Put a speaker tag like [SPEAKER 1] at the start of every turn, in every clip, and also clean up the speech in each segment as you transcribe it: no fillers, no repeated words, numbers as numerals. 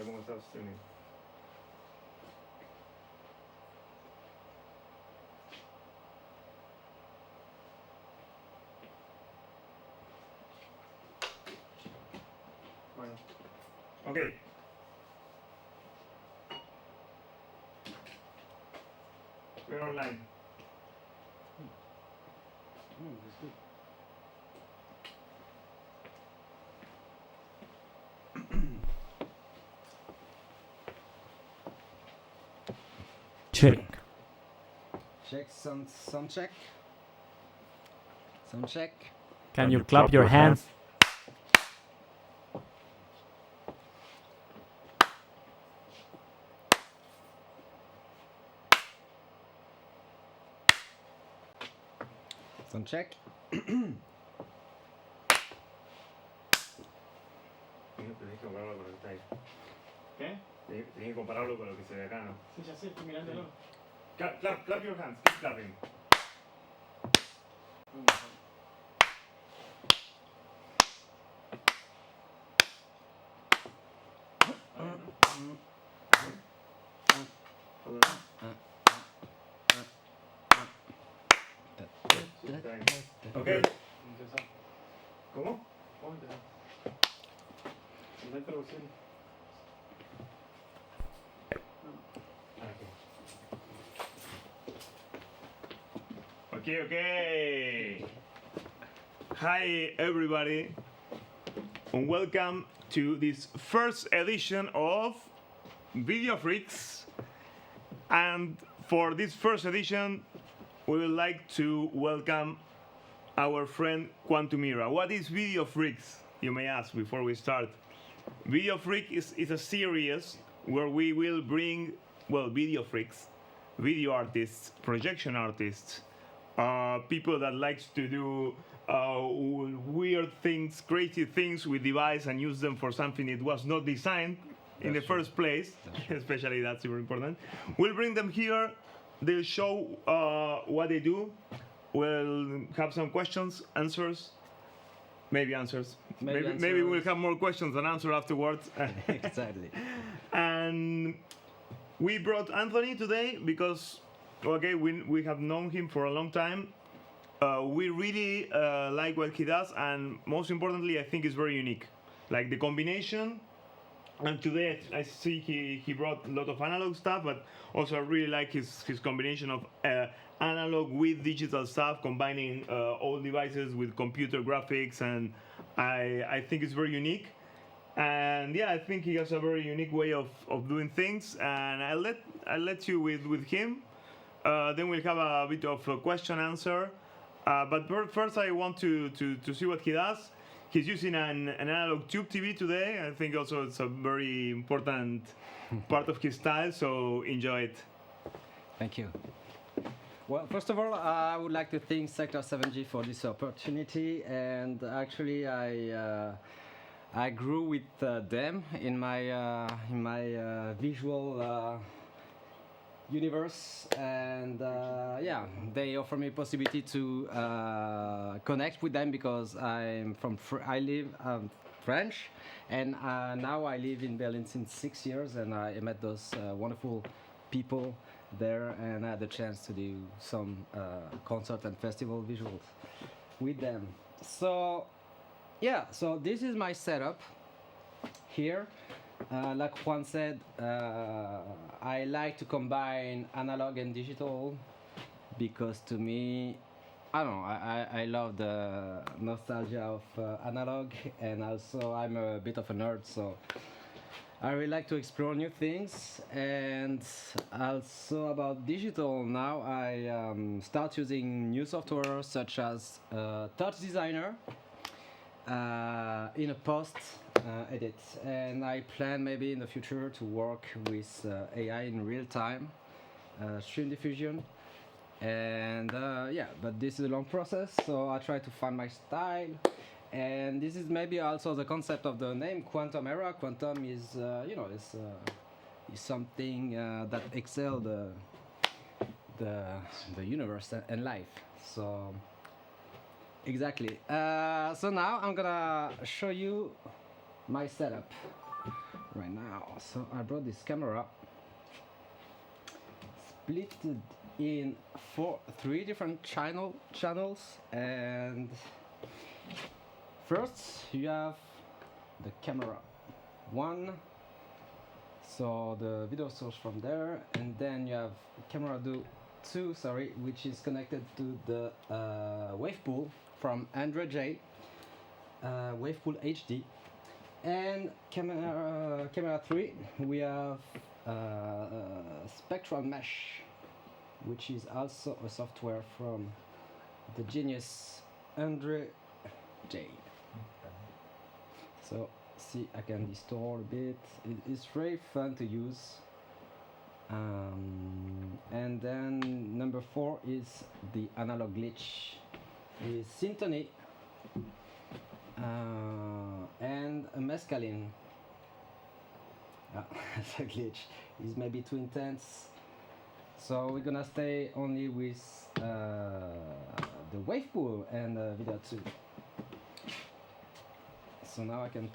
[SPEAKER 1] ver cómo está streaming. Bueno. Okay. We're online.
[SPEAKER 2] That's good.
[SPEAKER 3] Check.
[SPEAKER 2] Check, sound check. Sound check.
[SPEAKER 3] Can you clap your hands?
[SPEAKER 2] Sound check.
[SPEAKER 1] Tenés que compararlo con lo que está ahí.
[SPEAKER 4] ¿Qué?
[SPEAKER 1] Tenés que compararlo con lo que se ve acá, ¿no?
[SPEAKER 4] Sí, ya sé, estoy mirándolo.
[SPEAKER 1] Clap your hands. Keep clapping. Okay. ¿Cómo?
[SPEAKER 4] Vamos a empezar. ¿No hay traducción?
[SPEAKER 1] Okay. Hi everybody, and welcome to this first edition of Video Freaks. And for this first edition, we would like to welcome our friend Quantumera. What is Video Freaks, you may ask before we start? Video Freak is a series where we will bring, well, video freaks, video artists, projection artists, people that likes to do weird things, crazy things with device and use them for something it was not designed in the first place. Especially that's super important. We'll bring them here. They'll show what they do. We'll have some questions, answers. Maybe answers. Maybe we'll have more questions than answers afterwards.
[SPEAKER 2] Exactly.
[SPEAKER 1] And we brought Anthony today because, okay, we have known him for a long time. We really like what he does, and most importantly, I think it's very unique. Like the combination. And today I see he brought a lot of analog stuff, but also I really like his combination of analog with digital stuff, combining old devices with computer graphics, and I think it's very unique. And yeah, I think he has a very unique way of doing things, and I'll let you with him. Then we'll have a bit of a question answer. But first I want to see what he does. He's using an analog tube TV today. I think also it's a very important part of his style, so enjoy it.
[SPEAKER 2] Thank you. Well, first of all, I would like to thank Sector 7G for this opportunity, and actually I grew with them in my visual universe, and yeah, they offer me possibility to connect with them because I live French, and now I live in Berlin since 6 years, and I met those wonderful people there, and I had the chance to do some concert and festival visuals with them. So yeah, so this is my setup here. Like Juan said, I like to combine analog and digital because to me, I don't know, I love the nostalgia of analog, and also I'm a bit of a nerd, so I really like to explore new things. And also about digital, now I start using new software such as Touch Designer in a post edit, and I plan maybe in the future to work with AI in real time, stream diffusion, and yeah, but this is a long process, so I try to find my style. And this is maybe also the concept of the name Quantumera. Quantum is is something that excels the universe and life. So exactly. So now I'm gonna show you my setup. right now. So I brought this camera, split it in three different channels, and first you have the camera 1, so the video source from there, and then you have camera 2, sorry, which is connected to the wave pool from Android J, wave pool HD, and camera 3 we have spectral mesh, which is also a software from the genius Android J. So see, I can distort a bit. It's very fun to use. And then number 4 is the analog glitch, is syntony and a mescaline. That's a glitch. It's maybe too intense. So we're gonna stay only with the wave pool and video 2. So now I can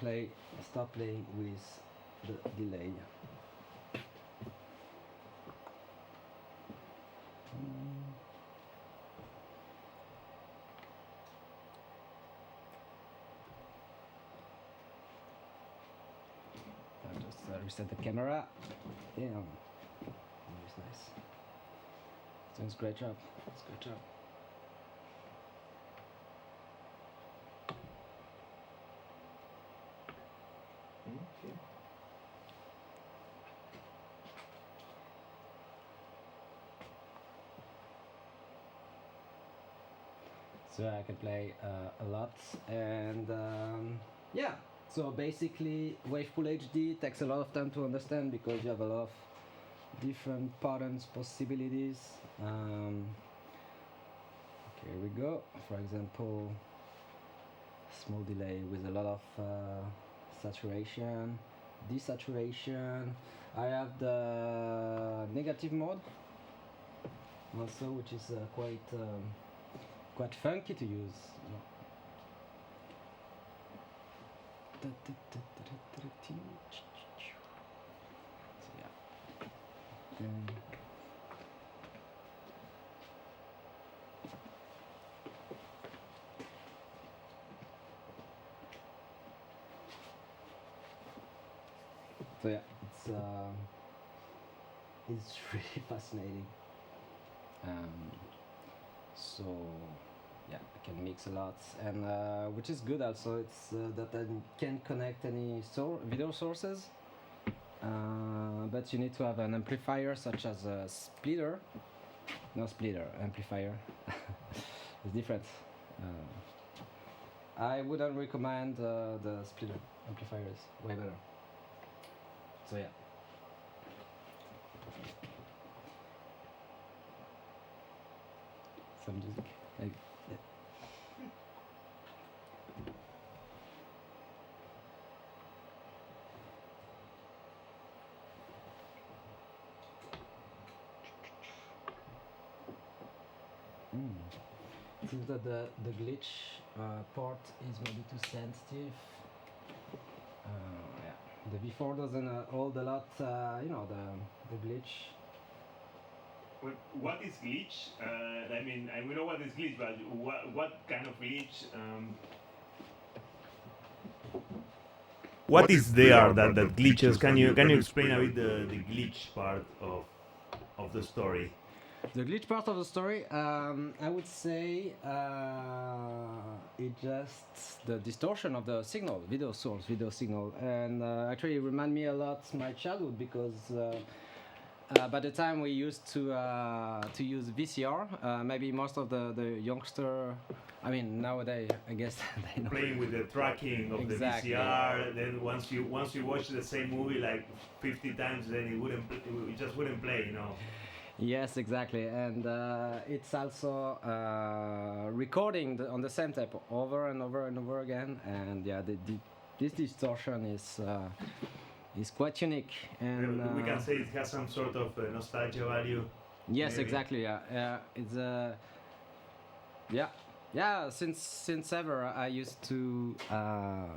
[SPEAKER 2] start playing with the delay. I'll just reset the camera. Yeah, it's nice. Doing a great job. It's a great job.
[SPEAKER 1] Okay.
[SPEAKER 2] So I can play a lot, and yeah. So basically, wave pool HD takes a lot of time to understand because you have a lot of different patterns, possibilities. Okay, here we go. For example, small delay with a lot of saturation, desaturation. I have the negative mode also, which is quite funky to use. So yeah. So yeah, it's really fascinating. So yeah, I can mix a lot, and which is good also. It's that I can connect any video sources, but you need to have an amplifier such as a splitter. No splitter, amplifier. It's different. I wouldn't recommend the splitter amplifiers. Way better. So yeah. Some music. Like, yeah. It seems that the glitch part is maybe too sensitive. Yeah. The before doesn't hold a lot, the glitch.
[SPEAKER 1] What is glitch? I mean, we know what is glitch, but what kind of glitch? What is there that glitches? Can you explain a bit the glitch part of the story?
[SPEAKER 2] The glitch part of the story, I would say, it's just the distortion of the signal, video signal, and actually it remind me a lot my childhood because by the time we used to use VCR, maybe most of the youngster, I mean nowadays I guess they know.
[SPEAKER 1] Playing with the tracking of
[SPEAKER 2] Exactly.
[SPEAKER 1] the VCR, then once you watch the same movie like 50 times, then it just wouldn't play, you know.
[SPEAKER 2] Yes, exactly, and it's also recording on the same tape over and over and over again, and yeah, this distortion is quite unique, and
[SPEAKER 1] we can say it has some sort of nostalgia value.
[SPEAKER 2] yes,
[SPEAKER 1] maybe.
[SPEAKER 2] exactly, yeah, it's yeah, Yeah, since ever I used to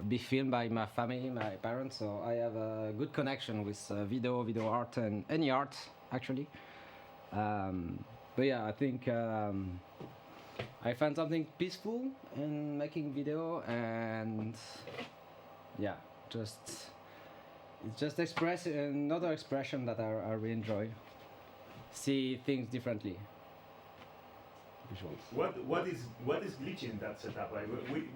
[SPEAKER 2] be filmed by my family, my parents, so I have a good connection with video art, and any art actually. But yeah, I think I find something peaceful in making video, and yeah, it's just another expression that I really enjoy. See things differently. Visuals.
[SPEAKER 1] What is glitching in that setup? Like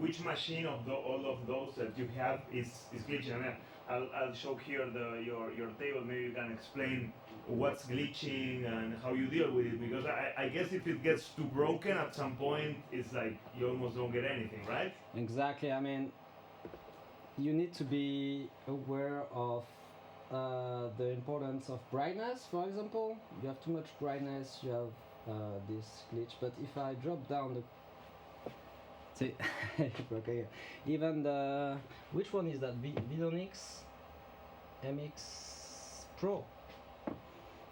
[SPEAKER 1] which machine of all of those that you have is glitching? I mean, I'll show here your table. Maybe you can explain what's glitching and how you deal with it, because I guess if it gets too broken at some point, it's like you almost don't get anything, right?
[SPEAKER 2] Exactly. I mean, you need to be aware of the importance of brightness. For example, you have too much brightness, you have this glitch. But if I drop down the see, okay, even the which one is that? Vidonix MX Pro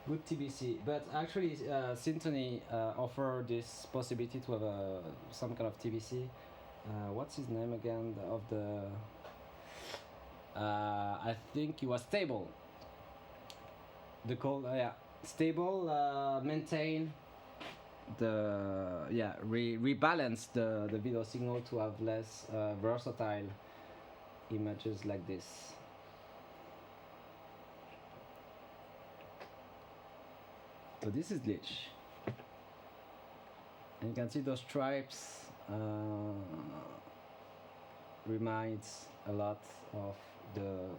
[SPEAKER 2] with TBC. But actually, Symphony offer this possibility to have some kind of TBC. What's his name again? Of the I think it was Stable. The call, yeah, Stable maintain the rebalance the video signal to have less versatile images like this. So this is glitch, and you can see those stripes reminds a lot of the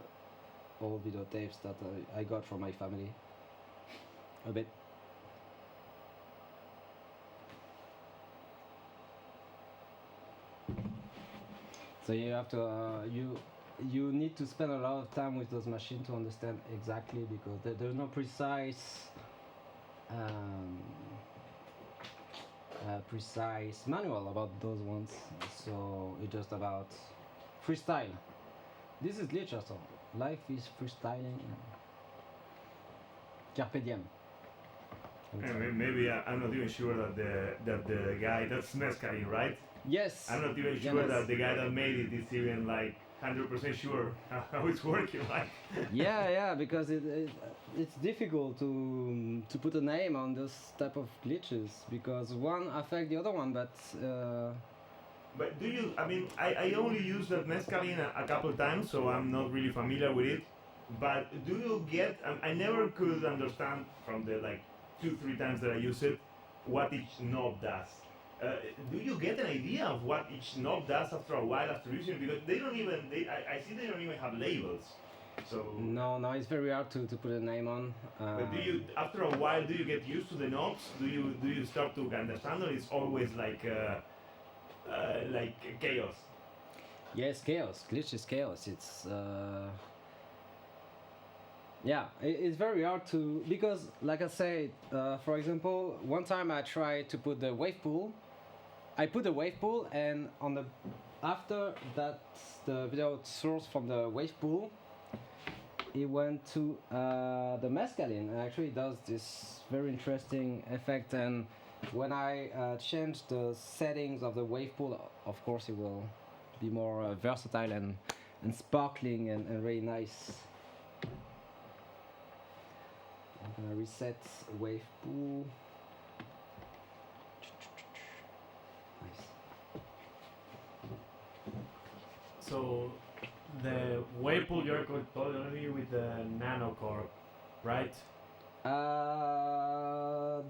[SPEAKER 2] old videotapes that I got from my family. A bit. So you have to you need to spend a lot of time with those machines to understand exactly, because there's no precise manual about those ones. So it's just about freestyle. This is glitch also. Life is freestyling. Carpe diem.
[SPEAKER 1] Maybe I'm not even sure that the guy, that's Mescaline, right?
[SPEAKER 2] Yes.
[SPEAKER 1] I'm not even sure that the guy that made it is even like 100% sure how it's working, right?
[SPEAKER 2] yeah, because it's difficult to put a name on this type of glitches, because one affect the other one, but.
[SPEAKER 1] But do you? I mean, I only used that Mescaline a couple times, so I'm not really familiar with it. But do you get? I never could understand from the like 2-3 times that I use it what each knob does. Do you get an idea of what each knob does after a while after using it? Because they don't even. I see they don't even have labels. So.
[SPEAKER 2] No, it's very hard to put a name on.
[SPEAKER 1] But do you? After a while, do you get used to the knobs? Do you start to understand, or it's always like chaos?
[SPEAKER 2] Yes, chaos. Glitch is chaos. It's yeah, it's very hard to, because like I said, for example, one time I tried to put the wave pool. I put the wave pool, and on the after that the video source from the wave pool, it went to the mescaline, and actually does this very interesting effect. And when I change the settings of the wave pool, of course it will be more versatile and sparkling and really nice. I'm gonna reset wave pool. Nice.
[SPEAKER 4] So the wave pool you're totally with the nano core, right?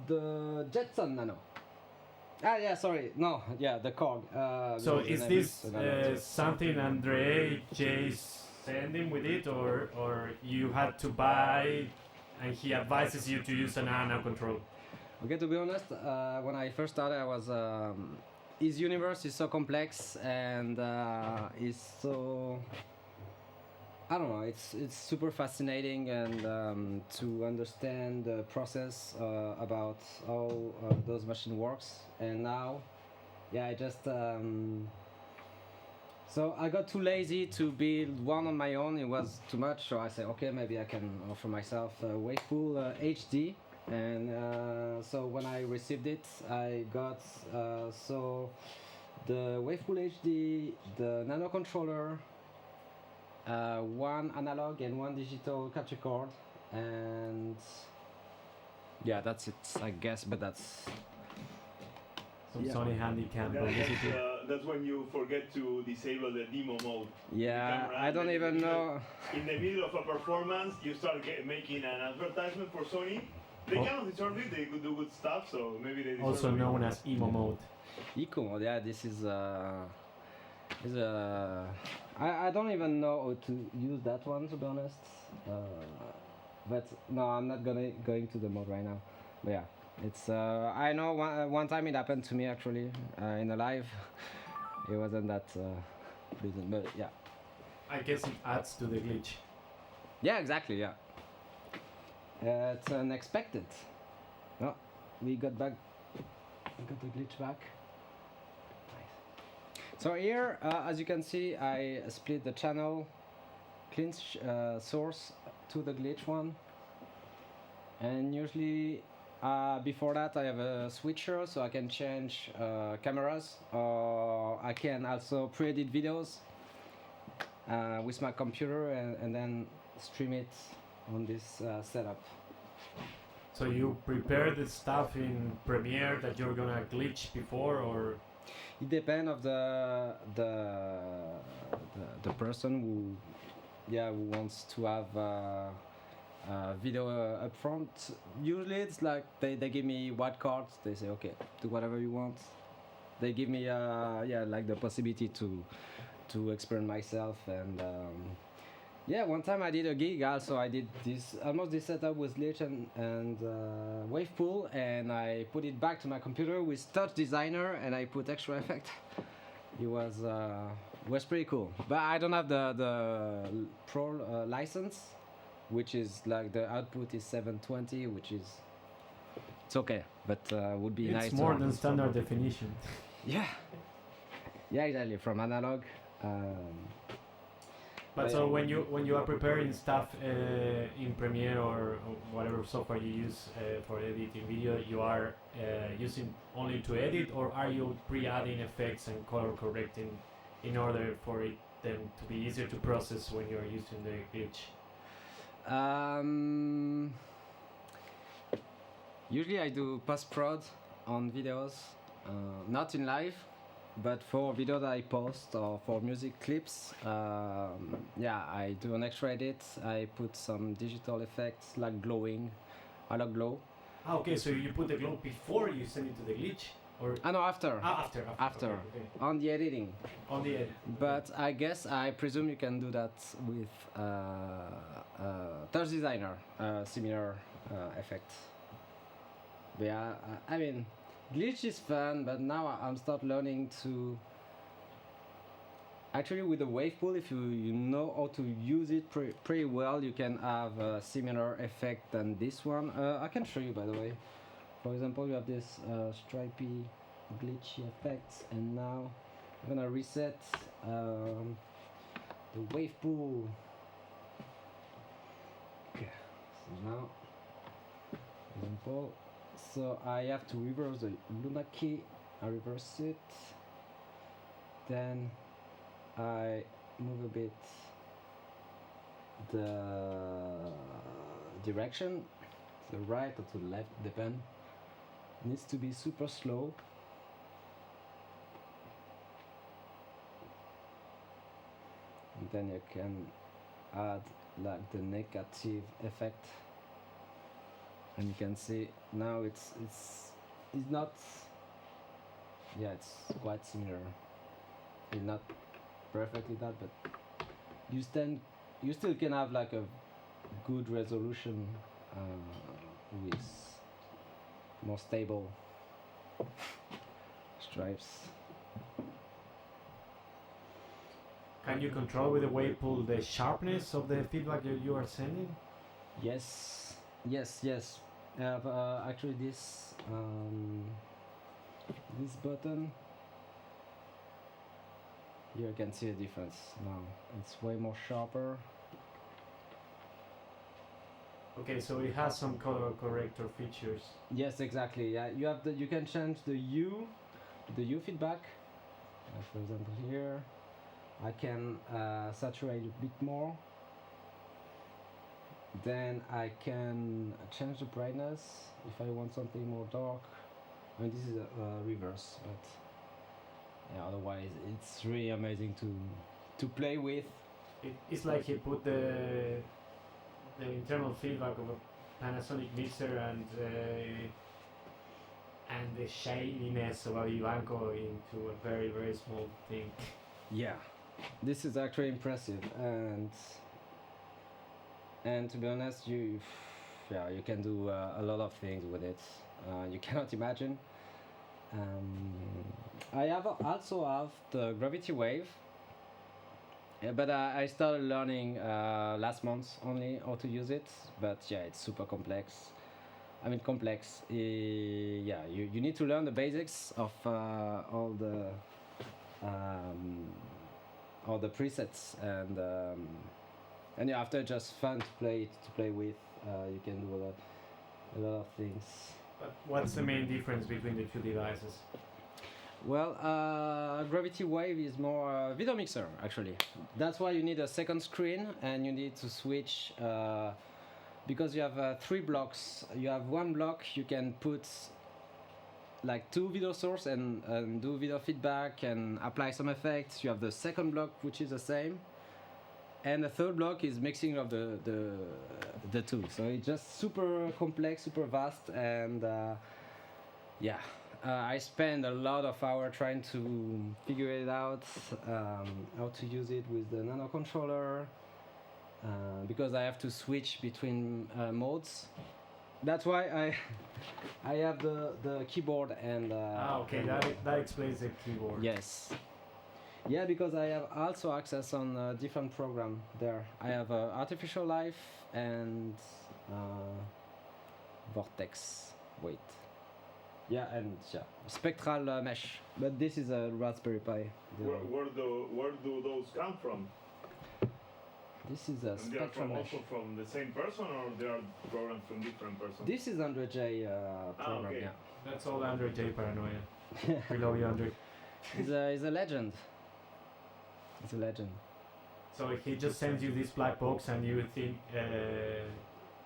[SPEAKER 2] The Jetson Nano. Yeah, sorry. No, yeah, the Korg.
[SPEAKER 4] So is this something Andre J's sending with it, or you had to buy and he advises you to use a nano control?
[SPEAKER 2] Okay, to be honest, when I first started, I was his universe is so complex and is so, I don't know, it's super fascinating, and to understand the process about how those machine works. And now, yeah, I just so I got too lazy to build one on my own. It was too much, so I said, okay, maybe I can offer myself a Wavepool HD. And so when I received it, I got so the Wavepool HD, the nano controller, one analog and one digital capture card, and yeah, that's it, I guess. But that's
[SPEAKER 4] Some
[SPEAKER 2] Yeah.
[SPEAKER 4] Sony Handycam publicity.
[SPEAKER 1] That's when you forget to disable the demo mode.
[SPEAKER 2] yeah.
[SPEAKER 1] camera,
[SPEAKER 2] I don't
[SPEAKER 1] and
[SPEAKER 2] even
[SPEAKER 1] in the-
[SPEAKER 2] know.
[SPEAKER 1] In the middle of a performance, you start making an advertisement for Sony. They
[SPEAKER 4] Oh.
[SPEAKER 1] cannot deserve it. They could do good stuff, so maybe they deserve
[SPEAKER 4] Also
[SPEAKER 1] it.
[SPEAKER 4] known as emo mode.
[SPEAKER 2] Eco mode, yeah, this is I don't even know how to use that one, to be honest. But no, I'm not going to the mode right now. But yeah, it's I know one time it happened to me actually in a live. It wasn't that pleasant, but yeah.
[SPEAKER 4] I guess it adds to the glitch.
[SPEAKER 2] Yeah, exactly, yeah. It's unexpected. No, we got the glitch back. So here, as you can see, I split the channel clean source to the glitch one. And usually, before that, I have a switcher, so I can change cameras, or I can also pre-edit videos with my computer and then stream it on this setup.
[SPEAKER 4] So you prepare the stuff in Premiere that you're gonna glitch before, or
[SPEAKER 2] It depends of the person who wants to have video up front. Usually it's like they give me white cards. They say okay, do whatever you want. They give me like the possibility to experiment myself, and one time I did a gig. Also I did almost this setup with glitch and Wavepool, and I put it back to my computer with Touch Designer, and I put extra effect. It was pretty cool, but I don't have the pro license, which is like the output is 720, which is it's okay, but would be nice.
[SPEAKER 4] it's more than standard definition.
[SPEAKER 2] Yeah, exactly, from analog.
[SPEAKER 4] But so when you are preparing stuff in Premiere or whatever software you use for editing video, you are using only to edit, or are you pre-adding effects and color correcting in order for it then to be easier to process when you're using the glitch?
[SPEAKER 2] Usually I do post-prod on videos, not in live, but for video that I post or for music clips, I do an extra edit. I put some digital effects like glowing, analog glow.
[SPEAKER 4] Okay, so you put the glow before you send it to the glitch, or
[SPEAKER 2] No, after.
[SPEAKER 4] after. Okay.
[SPEAKER 2] On the editing.
[SPEAKER 4] On the edit.
[SPEAKER 2] But I guess I presume you can do that with Touch Designer, similar effect. But yeah, I mean, glitch is fun, but now I'm start learning to. Actually, with the Wavepool, if you know how to use it pretty well, you can have a similar effect than this one. I can show you, by the way. For example, you have this stripy, glitchy effect, and now I'm gonna reset the Wavepool. Okay, so now, for example, so I have to reverse the Luna key. I reverse it, then I move a bit the direction, to the right or to the left, depend. Needs to be super slow. And then you can add like the negative effect, and you can see now it's not, it's quite similar. It's not perfectly that, but you still can have like a good resolution with more stable stripes.
[SPEAKER 4] Can you control with the Wavepool the sharpness of the feedback that you are sending?
[SPEAKER 2] Yes. I have actually this button. Here you can see the difference now. It's way more sharper.
[SPEAKER 4] Okay, so it has some color corrector features.
[SPEAKER 2] Yes, exactly. Yeah, you can change the U feedback, For example, here I can saturate a bit more. Then I can change the brightness if I want something more dark. I mean, this is a reverse, but yeah, otherwise it's really amazing to play with.
[SPEAKER 4] It's like he put the internal feedback of a Panasonic mixer and the shininess of a Vivanco into a very, very small thing.
[SPEAKER 2] Yeah, this is actually impressive, and to be honest, you can do a lot of things with it. You cannot imagine. I also have the gravity wave, but I started learning last month only how to use it. But yeah, it's super complex. I mean complex. Yeah, you need to learn the basics of all the presets, and yeah, after just fun to play with. You can do a lot of things.
[SPEAKER 4] But what's the main difference between the two devices?
[SPEAKER 2] Well, Gravity Wave is more video mixer actually. That's why you need a second screen and you need to switch because you have 3 blocks. You have one block you can put like 2 video source and do video feedback and apply some effects. You have the second block which is the same, and the third block is mixing of the two. So it's just super complex, super vast, and yeah. I spend a lot of hours trying to figure it out, how to use it with the nano controller, because I have to switch between modes. That's why I have the keyboard and.
[SPEAKER 4] Okay, that explains the keyboard.
[SPEAKER 2] Yes. Yeah, because I have also access on different program there. I have Artificial Life and Vortex. Wait. Yeah, and yeah, Spectral Mesh. But this is a Raspberry Pi.
[SPEAKER 1] Where do those come from?
[SPEAKER 2] This is a
[SPEAKER 1] And they are
[SPEAKER 2] Spectral
[SPEAKER 1] from
[SPEAKER 2] Mesh.
[SPEAKER 1] also from the same person, or they are programmed from different persons?
[SPEAKER 2] This is Android J program.
[SPEAKER 1] okay.
[SPEAKER 2] Yeah.
[SPEAKER 4] That's all Android J paranoia. We love you, Android.
[SPEAKER 2] He's a legend. It's a legend.
[SPEAKER 4] So he just sends you this black box, and you think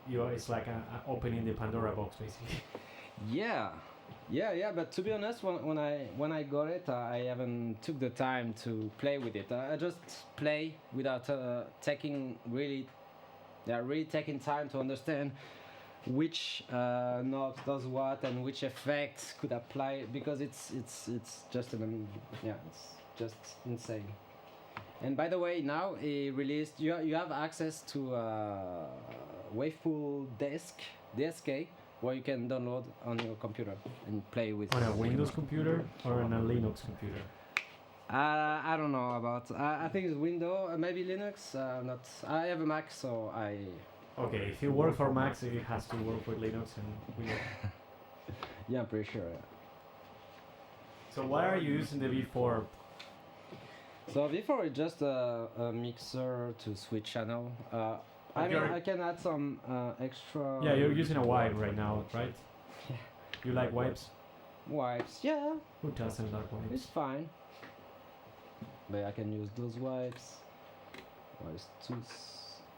[SPEAKER 4] it's like opening the Pandora box, basically.
[SPEAKER 2] Yeah. But to be honest, when I got it, I haven't took the time to play with it. I just play without really taking time to understand which knob does what and which effect could apply, because it's just it's just insane. And by the way, now he released you have access to Wavepool DSK, where you can download on your computer and play with.
[SPEAKER 4] On a Windows computer or on a Linux computer?
[SPEAKER 2] I don't know about. I think it's Windows, maybe Linux. Not. I have a Mac, so I.
[SPEAKER 4] Okay, if you work for Macs, it has to work with Linux and Windows.
[SPEAKER 2] Yeah, I'm pretty sure. Yeah.
[SPEAKER 4] So why are you using the V4?
[SPEAKER 2] So V4 is just a mixer to switch channel. I mean, I can add some extra.
[SPEAKER 4] Yeah, you're using a wipe right now, right?
[SPEAKER 2] Yeah.
[SPEAKER 4] You like wipes?
[SPEAKER 2] Wipes, yeah.
[SPEAKER 4] Who doesn't like wipes?
[SPEAKER 2] It's fine. But I can use those wipes. Or it's too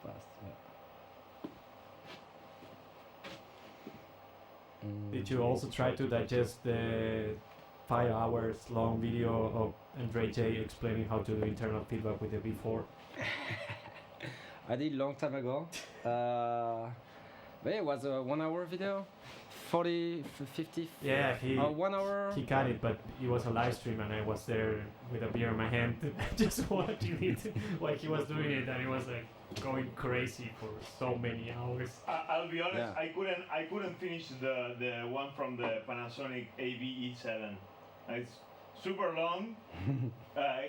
[SPEAKER 2] fast, yeah.
[SPEAKER 4] Did you also try to digest the 5 hours long video of Andre J explaining how to do internal feedback with the V4?
[SPEAKER 2] I did long time ago. But it was a 1 hour video. 40, 50.
[SPEAKER 4] Yeah, he
[SPEAKER 2] 1 hour.
[SPEAKER 4] he cut it, but it was a live stream and I was there with a beer in my hand just watching it while he was doing it, and it was like going crazy for so many hours.
[SPEAKER 1] I'll be honest.
[SPEAKER 2] Yeah.
[SPEAKER 1] I couldn't finish the one from the Panasonic AVE7. It's super long.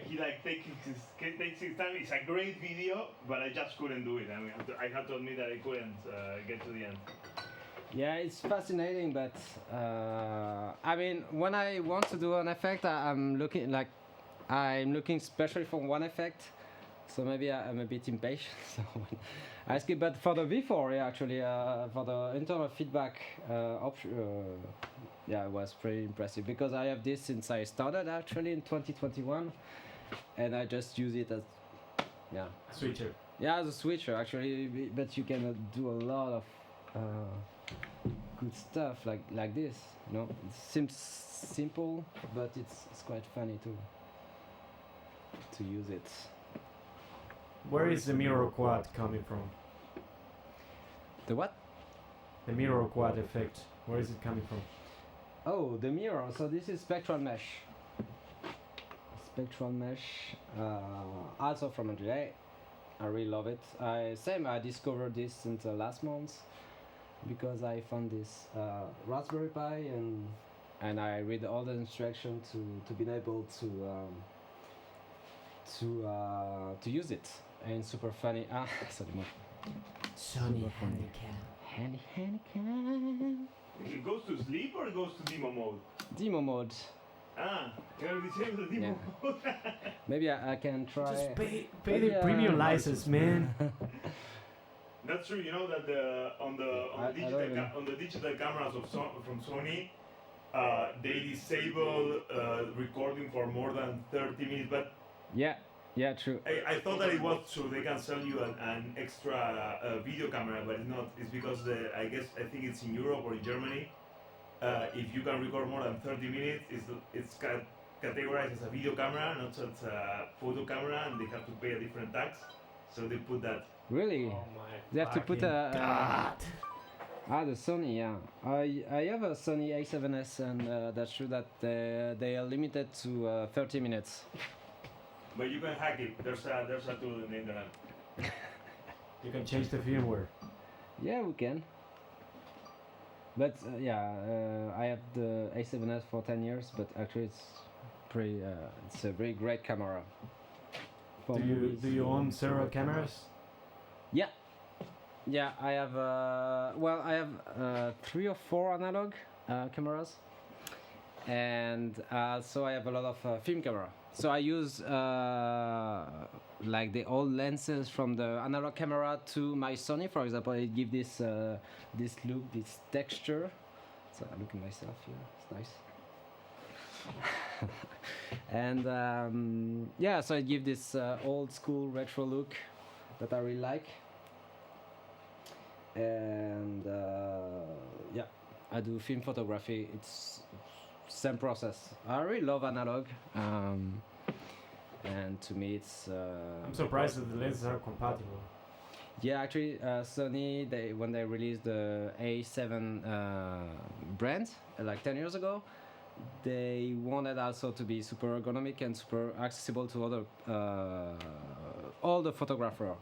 [SPEAKER 1] He like takes his time. It's a great video, but I just couldn't do it. I mean, I have to admit that I couldn't get to the end.
[SPEAKER 2] Yeah, it's fascinating, but I mean, when I want to do an effect, I'm looking especially for one effect, So maybe I'm a bit impatient. So when I skip, but for the V4, yeah, actually, for the internal feedback option, yeah, it was pretty impressive because I have this since I started actually in 2021, and I just use it as, yeah,
[SPEAKER 4] Switcher.
[SPEAKER 2] yeah, as a switcher actually. But you can do a lot of good stuff like this. You know, it seems simple, but it's quite funny to use it.
[SPEAKER 4] Where is the mirror quad coming from?
[SPEAKER 2] The what?
[SPEAKER 4] The mirror quad effect. Where is it coming from?
[SPEAKER 2] Oh, the mirror. So this is spectral mesh. Spectral mesh, also from Andrea. I really love it. I discovered this in the last month because I found this Raspberry Pi and I read all the instructions to be able to use it. And super funny. Sorry, more.
[SPEAKER 4] Sony
[SPEAKER 2] Handycam.
[SPEAKER 1] It goes to sleep or it goes to demo mode?
[SPEAKER 2] Demo mode.
[SPEAKER 1] You gotta disable the demo mode.
[SPEAKER 2] Maybe I can try.
[SPEAKER 4] Just pay
[SPEAKER 2] Maybe,
[SPEAKER 4] the premium license, man.
[SPEAKER 1] That's true. You know that on the digital cameras from Sony, they disable recording for more than 30 minutes. But
[SPEAKER 2] Yeah, true.
[SPEAKER 1] I thought that it was so they can sell you an extra video camera, but it's not. It's because I think it's in Europe or in Germany. If you can record more than 30 minutes, it's categorized as a video camera, not as a photo camera, and they have to pay a different tax. So they put that.
[SPEAKER 2] Really?
[SPEAKER 4] Oh my
[SPEAKER 2] They have to put
[SPEAKER 4] God.
[SPEAKER 2] the Sony, yeah. I have a Sony A7S, and that's true that they are limited to 30 minutes.
[SPEAKER 1] But you can hack it. There's a tool in the internet.
[SPEAKER 4] You can change the firmware.
[SPEAKER 2] Yeah, we can. But I have the A7S for 10 years, but actually it's a very great camera.
[SPEAKER 4] Do you own several cameras?
[SPEAKER 2] Yeah, I have I have 3 or 4 analog cameras, and so I have a lot of film camera. So I use like the old lenses from the analog camera to my Sony, for example. It gives this look, this texture. So I look at myself here. It's nice. And so it gives this old school retro look that I really like. And I do film photography. It's same process. I really love analog, and to me it's.
[SPEAKER 4] I'm surprised that the lenses are compatible.
[SPEAKER 2] Yeah, actually, Sony when they released the A7 brand like 10 years ago, they wanted also to be super ergonomic and super accessible to all the photographer.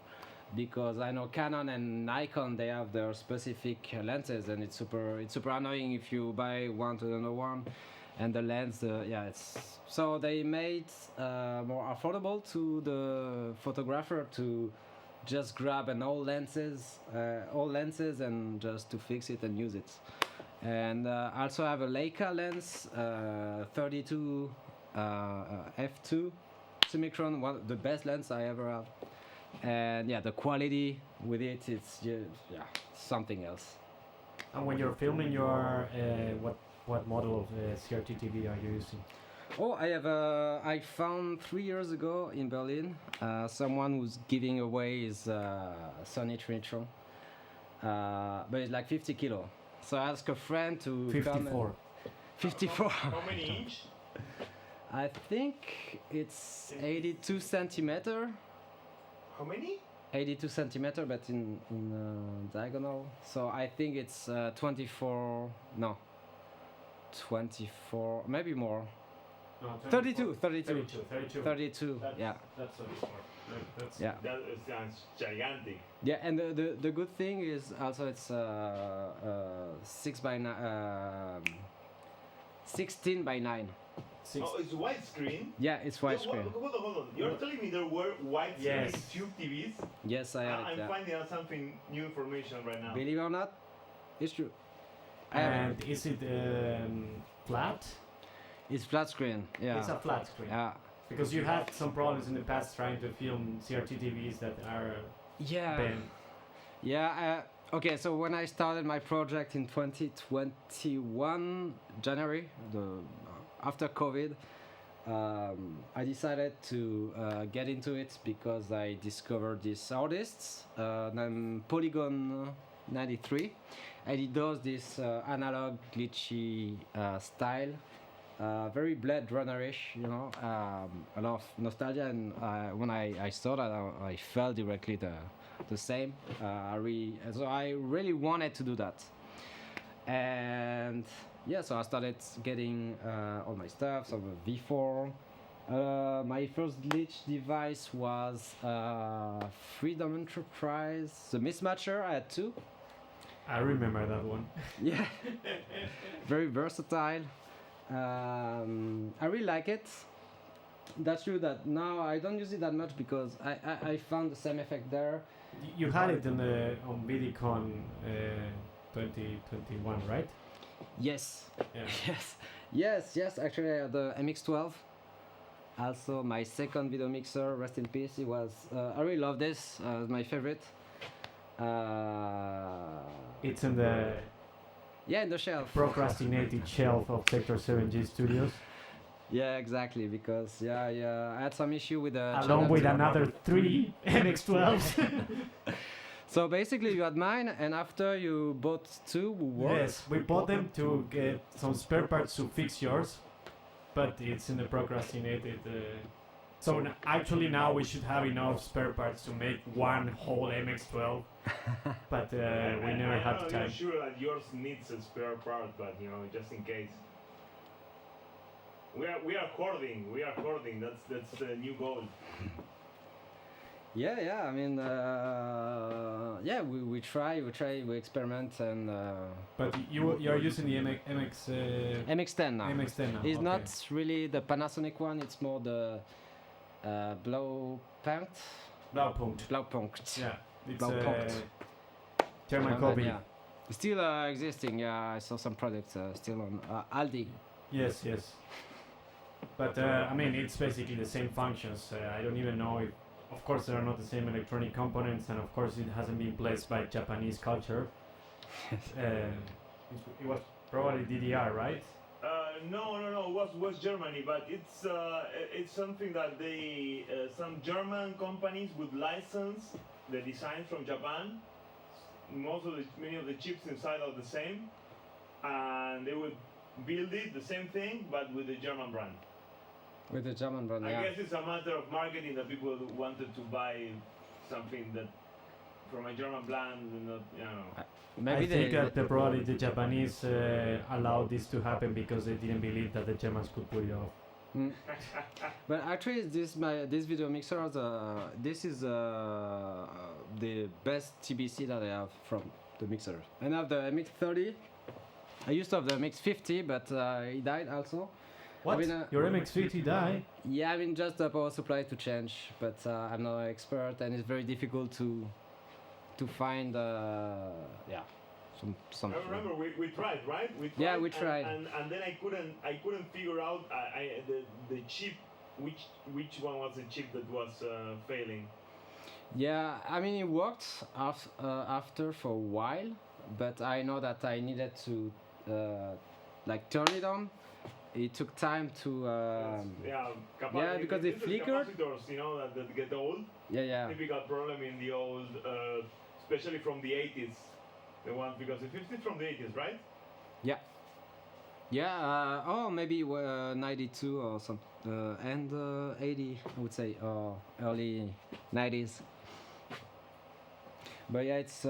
[SPEAKER 2] Because I know Canon and Nikon, they have their specific lenses, and it's super annoying if you buy one to another one, and the lens, it's so they made more affordable to the photographer to just grab an old lenses and just to fix it and use it. And also I have a Leica lens, 32 f2 Summicron, the best lens I ever have. And the quality with it's something else.
[SPEAKER 4] And when you're filming, you are what model of CRT TV are you using?
[SPEAKER 2] Oh, I found 3 years ago in Berlin someone who's giving away his Sony Trinitron, but it's like 50 kilo. So I asked a friend to
[SPEAKER 4] 54.
[SPEAKER 2] 54.
[SPEAKER 1] How many inch?
[SPEAKER 2] I think it's 82 centimeter.
[SPEAKER 1] How many?
[SPEAKER 2] 82 centimeter, but in diagonal. So I think it's 24, maybe more.
[SPEAKER 4] No,
[SPEAKER 2] 32.
[SPEAKER 4] That's
[SPEAKER 2] Yeah.
[SPEAKER 4] a bit more. That's
[SPEAKER 2] Yeah.
[SPEAKER 1] That sounds gigantic.
[SPEAKER 2] Yeah, and the good thing is also it's 16 by 9.
[SPEAKER 1] Oh, it's widescreen?
[SPEAKER 2] Yeah, it's widescreen.
[SPEAKER 1] Hold on. You're telling me there were widescreen
[SPEAKER 4] Yes.
[SPEAKER 1] tube TVs?
[SPEAKER 2] Yes, I have it.
[SPEAKER 1] I'm
[SPEAKER 2] Yeah.
[SPEAKER 1] finding out something new information right now.
[SPEAKER 2] Believe it or not, it's true. I have
[SPEAKER 4] And is it flat?
[SPEAKER 2] It's flat screen. Yeah.
[SPEAKER 4] It's a flat screen.
[SPEAKER 2] Yeah,
[SPEAKER 4] Because you had some problems in the past trying to film CRT TVs that are
[SPEAKER 2] Yeah.
[SPEAKER 4] banned.
[SPEAKER 2] Yeah. Okay. So when I started my project in 2021 January, after COVID, I decided to get into it because I discovered this artist named Polygon 93, and he does this analog glitchy style. Very Blade Runner-ish, you know, a lot of nostalgia, and when I saw that, I felt directly the same. So I really wanted to do that, and yeah, so I started getting all my stuff, so the V4. My first glitch device was Freedom Enterprise, the mismatcher. I had two.
[SPEAKER 4] I remember that one.
[SPEAKER 2] Yeah, very versatile. I really like it. That's true that now I don't use it that much because I found the same effect there.
[SPEAKER 4] You had it on VidCon 2021, right?
[SPEAKER 2] Yes.
[SPEAKER 4] Yeah.
[SPEAKER 2] Yes. Actually, the MX12. Also, my second video mixer. Rest in peace. It was. I really love this. My favorite.
[SPEAKER 4] It's in the
[SPEAKER 2] Yeah, in the shelf.
[SPEAKER 4] procrastinated shelf of Sector 7G Studios,
[SPEAKER 2] Yeah, exactly. Because I had some issue with the.
[SPEAKER 4] along with
[SPEAKER 2] channel.
[SPEAKER 4] another 3 MX12s.
[SPEAKER 2] So basically, you had mine, and after you bought two who worked.
[SPEAKER 4] Yes, we bought them to get some spare parts to fix yours, but it's in the procrastinated. So actually now we should have enough spare parts to make one whole MX12, but we never had the
[SPEAKER 1] I'm
[SPEAKER 4] time.
[SPEAKER 1] not sure that yours needs a spare part, but you know, just in case. We are hoarding. That's the new goal.
[SPEAKER 2] Yeah. I mean, we try, we experiment, and
[SPEAKER 4] But you're using the MX
[SPEAKER 2] MX10 now.
[SPEAKER 4] MX10 now.
[SPEAKER 2] It's
[SPEAKER 4] okay.
[SPEAKER 2] not really the Panasonic one. It's more the Blaupunkt.
[SPEAKER 4] Blaupunkt. Yeah, it's
[SPEAKER 2] Blaupunkt.
[SPEAKER 4] German copy.
[SPEAKER 2] Yeah. Still existing. Yeah, I saw some products still on Aldi.
[SPEAKER 4] Yes. But I mean, it's basically the same functions. I don't even know if, of course, they are not the same electronic components, and of course, it hasn't been blessed by Japanese culture. It was probably DDR, right?
[SPEAKER 1] No. It was Germany, but it's something that they some German companies would license the designs from Japan. Many of the chips inside are the same, and they would build it the same thing, but with the German brand.
[SPEAKER 2] With the German brand,
[SPEAKER 1] I
[SPEAKER 2] yeah.
[SPEAKER 1] guess it's a matter of marketing that people wanted to buy something that from a German brand, and not, you know.
[SPEAKER 2] Maybe
[SPEAKER 4] I think that probably the Japanese allowed this to happen because they didn't believe that the Germans could pull it off.
[SPEAKER 2] Mm. But actually, this video mixer, this is the best TBC that I have from the mixer. And I have the MX30. I used to have the MX50, but it died also.
[SPEAKER 4] What?
[SPEAKER 2] I mean,
[SPEAKER 4] Your MX50 died?
[SPEAKER 2] Yeah, I mean just the power supply to change, but I'm not an expert, and it's very difficult to find some.
[SPEAKER 1] I remember we tried, right?
[SPEAKER 2] Yeah, we tried.
[SPEAKER 1] And then I couldn't figure out the chip, which one was the chip that was failing.
[SPEAKER 2] Yeah, I mean it worked after for a while, but I know that I needed to turn it on. It took time to. Because it flickered.
[SPEAKER 1] Capacitors, you know, that get old.
[SPEAKER 2] Yeah.
[SPEAKER 1] Typical problem in the old, especially from the 80s. The one, because the 50s from the 80s, right?
[SPEAKER 2] Yeah. Maybe 92 or some, and 80, I would say, or early 90s. But yeah, it's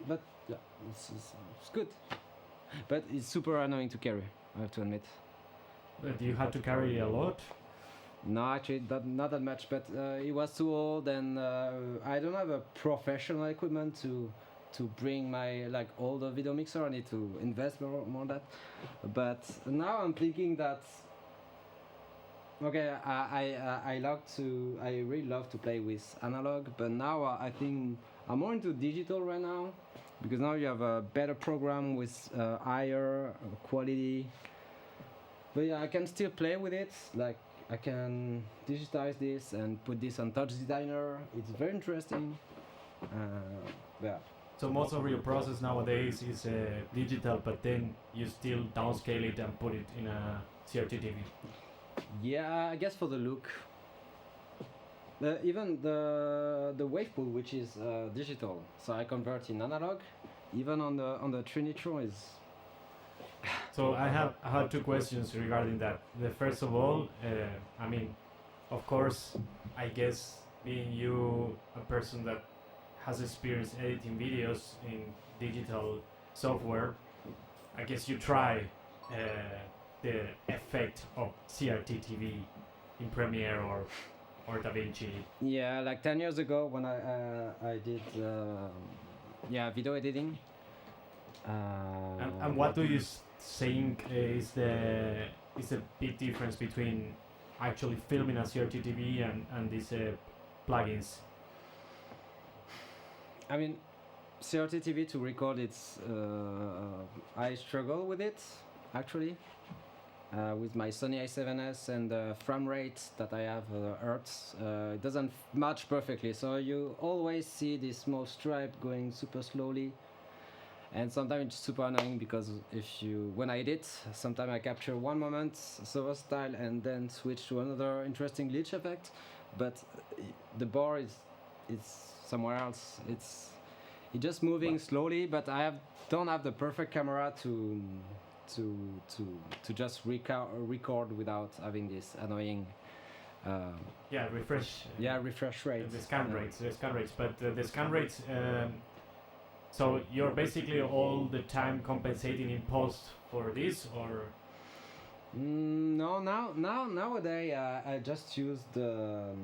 [SPEAKER 2] but yeah, it's good. But it's super annoying to carry, I have to admit.
[SPEAKER 4] But you had to carry a lot?
[SPEAKER 2] No, actually, not that much. But it was too old, and I don't have a professional equipment to bring my older video mixer. I need to invest more on that. But now I'm thinking that okay, I really love to play with analog, but now I think I'm more into digital right now. Because now you have a better program with higher quality, But yeah, I can still play with it. Like I can digitize this and put this on Touch Designer. It's very interesting. Yeah.
[SPEAKER 4] So most of your process nowadays is digital, but then you still downscale it and put it in a CRT TV.
[SPEAKER 2] Yeah, I guess for the look. Even the wave pool, which is digital, so I convert in analog. Even on the Trinitron is.
[SPEAKER 4] So I had two questions regarding that. The first of all, I mean, of course, I guess being you a person that has experience editing videos in digital software, I guess you try the effect of CRT TV in Premiere or DaVinci.
[SPEAKER 2] Yeah, like 10 years ago when I did video editing.
[SPEAKER 4] And what do you think is the big difference between actually filming a CRT TV and these plugins?
[SPEAKER 2] I mean, CRT TV to record it's I struggle with it actually. With my Sony A7S and the frame rate that I have, Hertz, it doesn't match perfectly. So you always see this small stripe going super slowly, and sometimes it's super annoying because when I edit, sometimes I capture one moment so style and then switch to another interesting glitch effect, but the bar it's somewhere else. It's just moving slowly, but don't have the perfect camera to just record without having this annoying
[SPEAKER 4] refresh
[SPEAKER 2] rate,
[SPEAKER 4] the scan rates, but the scan rates, so you're basically all the time compensating in post for this, or
[SPEAKER 2] no, nowadays I just use the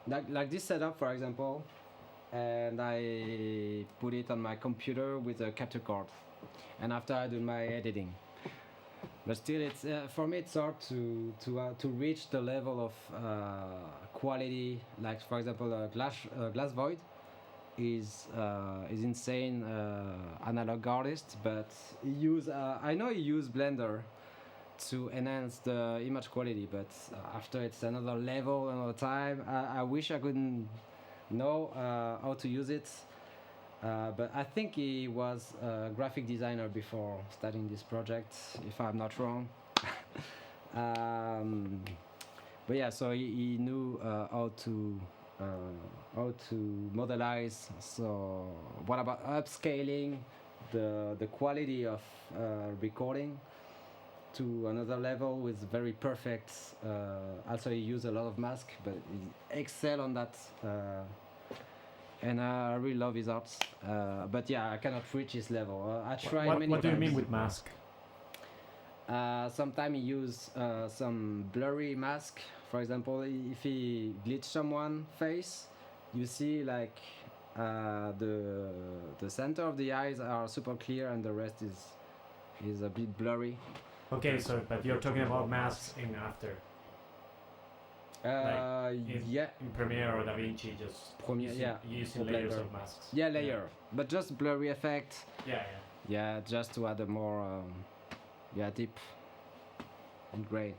[SPEAKER 2] like this setup, for example, and I put it on my computer with a capture card, and after I do my editing. But still, it's for me it's hard to reach the level of quality. Like for example, Glass Void is insane analog artist, but I know he use Blender to enhance the image quality, but after it's another level, another time. I wish I could know how to use it. But I think he was a graphic designer before starting this project, if I'm not wrong. But yeah, so he knew how to modelize. So what about upscaling the quality of recording to another level with very perfect. Also, he used a lot of mask, but he excel on that. And I really love his arts, but yeah, I cannot reach his level. I tried many times.
[SPEAKER 4] What do you mean with mask?
[SPEAKER 2] Sometimes he use some blurry mask. For example, if he glitch someone face, you see like the center of the eyes are super clear and the rest is a bit blurry.
[SPEAKER 4] Okay, so but you're talking about masks in After. In Premiere or DaVinci, just using layers of masks.
[SPEAKER 2] Yeah, layer, but just blurry effect.
[SPEAKER 4] Yeah,
[SPEAKER 2] just to add a more deep and gray.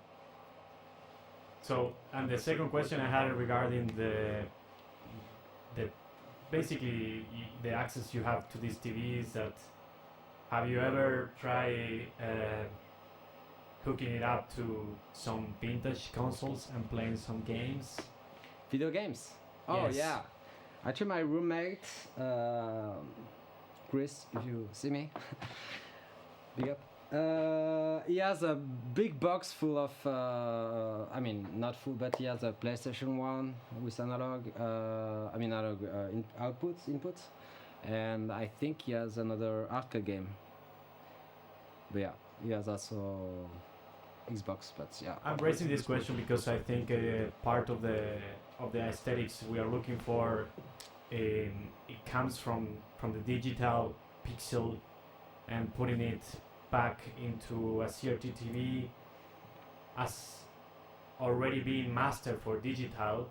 [SPEAKER 4] So, and the second question I had regarding the basically the access you have to these TVs, that have you ever tried hooking it up to some vintage consoles and playing some games?
[SPEAKER 2] Video games? Oh
[SPEAKER 4] yes.
[SPEAKER 2] Yeah. Actually, my roommate, Chris, if you see me, big up. He has a big box full of, not full, but he has a PlayStation 1 with analog, inputs, and I think he has another arcade game. But yeah, he has also Xbox, but yeah.
[SPEAKER 4] I'm raising this question because I think part of the aesthetics we are looking for, it comes from the digital pixel and putting it back into a CRT TV as already being mastered for digital.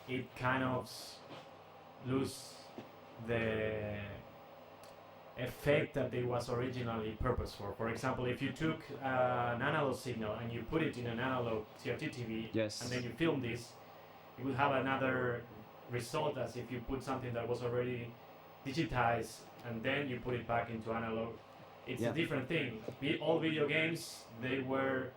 [SPEAKER 4] It kind of lose the effect that it was originally purposed for. For example, if you took an analog signal and you put it in an analog CRT TV,
[SPEAKER 2] Yes.
[SPEAKER 4] and then you film this, you will have another result as if you put something that was already digitized and then you put it back into analog. It's
[SPEAKER 2] Yeah.
[SPEAKER 4] a different thing. All video games, they were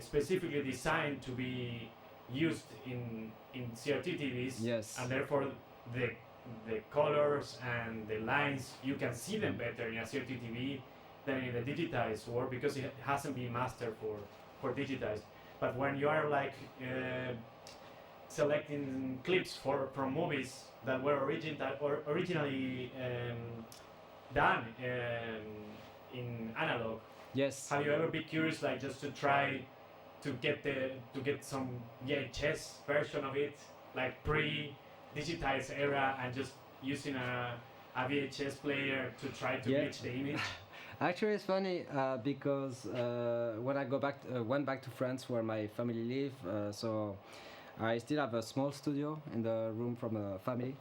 [SPEAKER 4] specifically designed to be used in CRT TVs,
[SPEAKER 2] Yes.
[SPEAKER 4] and therefore the colors and the lines, you can see them better in a CRT TV than in a digitized world because it hasn't been mastered for digitized. But when you are like selecting clips from movies that were originally done in analog,
[SPEAKER 2] Yes.
[SPEAKER 4] have you ever been curious, like just to try to get some VHS version of it, like pre-digitized era, and just using a VHS player to try to
[SPEAKER 2] Yeah.
[SPEAKER 4] reach the image?
[SPEAKER 2] Actually, it's funny because when I went back to France where my family live, so I still have a small studio in the room from a family,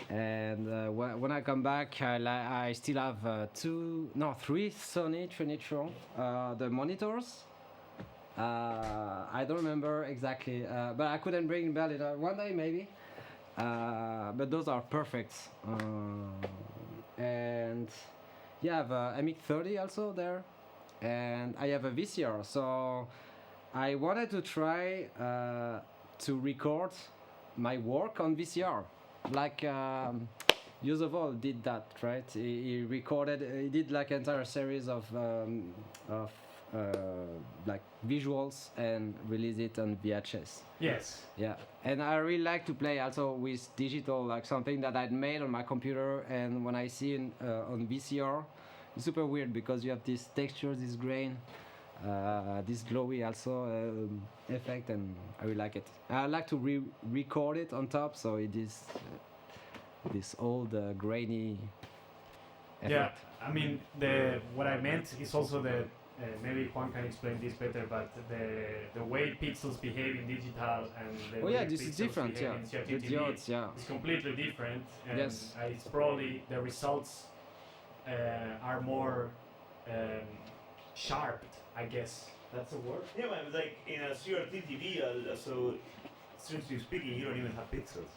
[SPEAKER 2] and when I come back, I still have three Sony Trinitron, the monitors. I don't remember exactly, but I couldn't bring back it one day maybe. But those are perfect, and yeah, I have a MX30 also there, and I have a VCR. So I wanted to try to record my work on VCR, like Yusovo did that, right? He recorded, he did like entire series of like visuals and release it on VHS.
[SPEAKER 4] Yes.
[SPEAKER 2] Yeah, and I really like to play also with digital, like something that I'd made on my computer, and when I see it on VCR, it's super weird because you have this texture, this grain, this glowy also effect, and I really like it. I like to record it on top, so it is this old grainy effect.
[SPEAKER 4] Yeah, I mean, what I meant is also that maybe Juan can explain this better, but the way pixels behave in digital and the way
[SPEAKER 2] This is
[SPEAKER 4] pixels
[SPEAKER 2] different,
[SPEAKER 4] behave
[SPEAKER 2] yeah.
[SPEAKER 4] in CRT
[SPEAKER 2] The
[SPEAKER 4] TV
[SPEAKER 2] diodes, yeah.
[SPEAKER 4] is completely different, and
[SPEAKER 2] Yes.
[SPEAKER 4] it's probably the results are more sharp, I guess. That's a word.
[SPEAKER 1] Yeah, but like in a CRT TV, so strictly speaking, you don't even have pixels.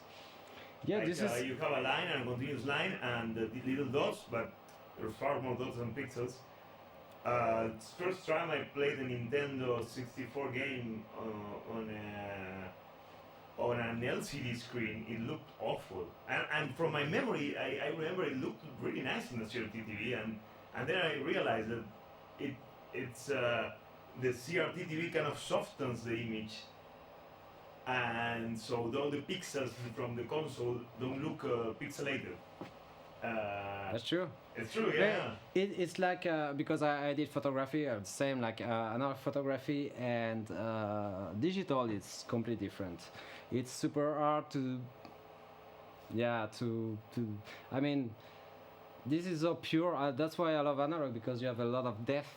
[SPEAKER 2] Yeah,
[SPEAKER 1] Like,
[SPEAKER 2] this is
[SPEAKER 1] you have a line and a continuous line and the little dots, but there's far more dots than pixels. First time I played a Nintendo 64 game on an LCD screen, it looked awful. And from my memory, I remember it looked really nice in the CRT TV, and then I realized that it's the CRT TV kind of softens the image, and so though the pixels from the console don't look pixelated.
[SPEAKER 2] that's true.
[SPEAKER 1] It's true, yeah.
[SPEAKER 2] It's like because I did photography, same like analog photography and digital. It's completely different. It's super hard to I mean, this is so pure. That's why I love analog, because you have a lot of depth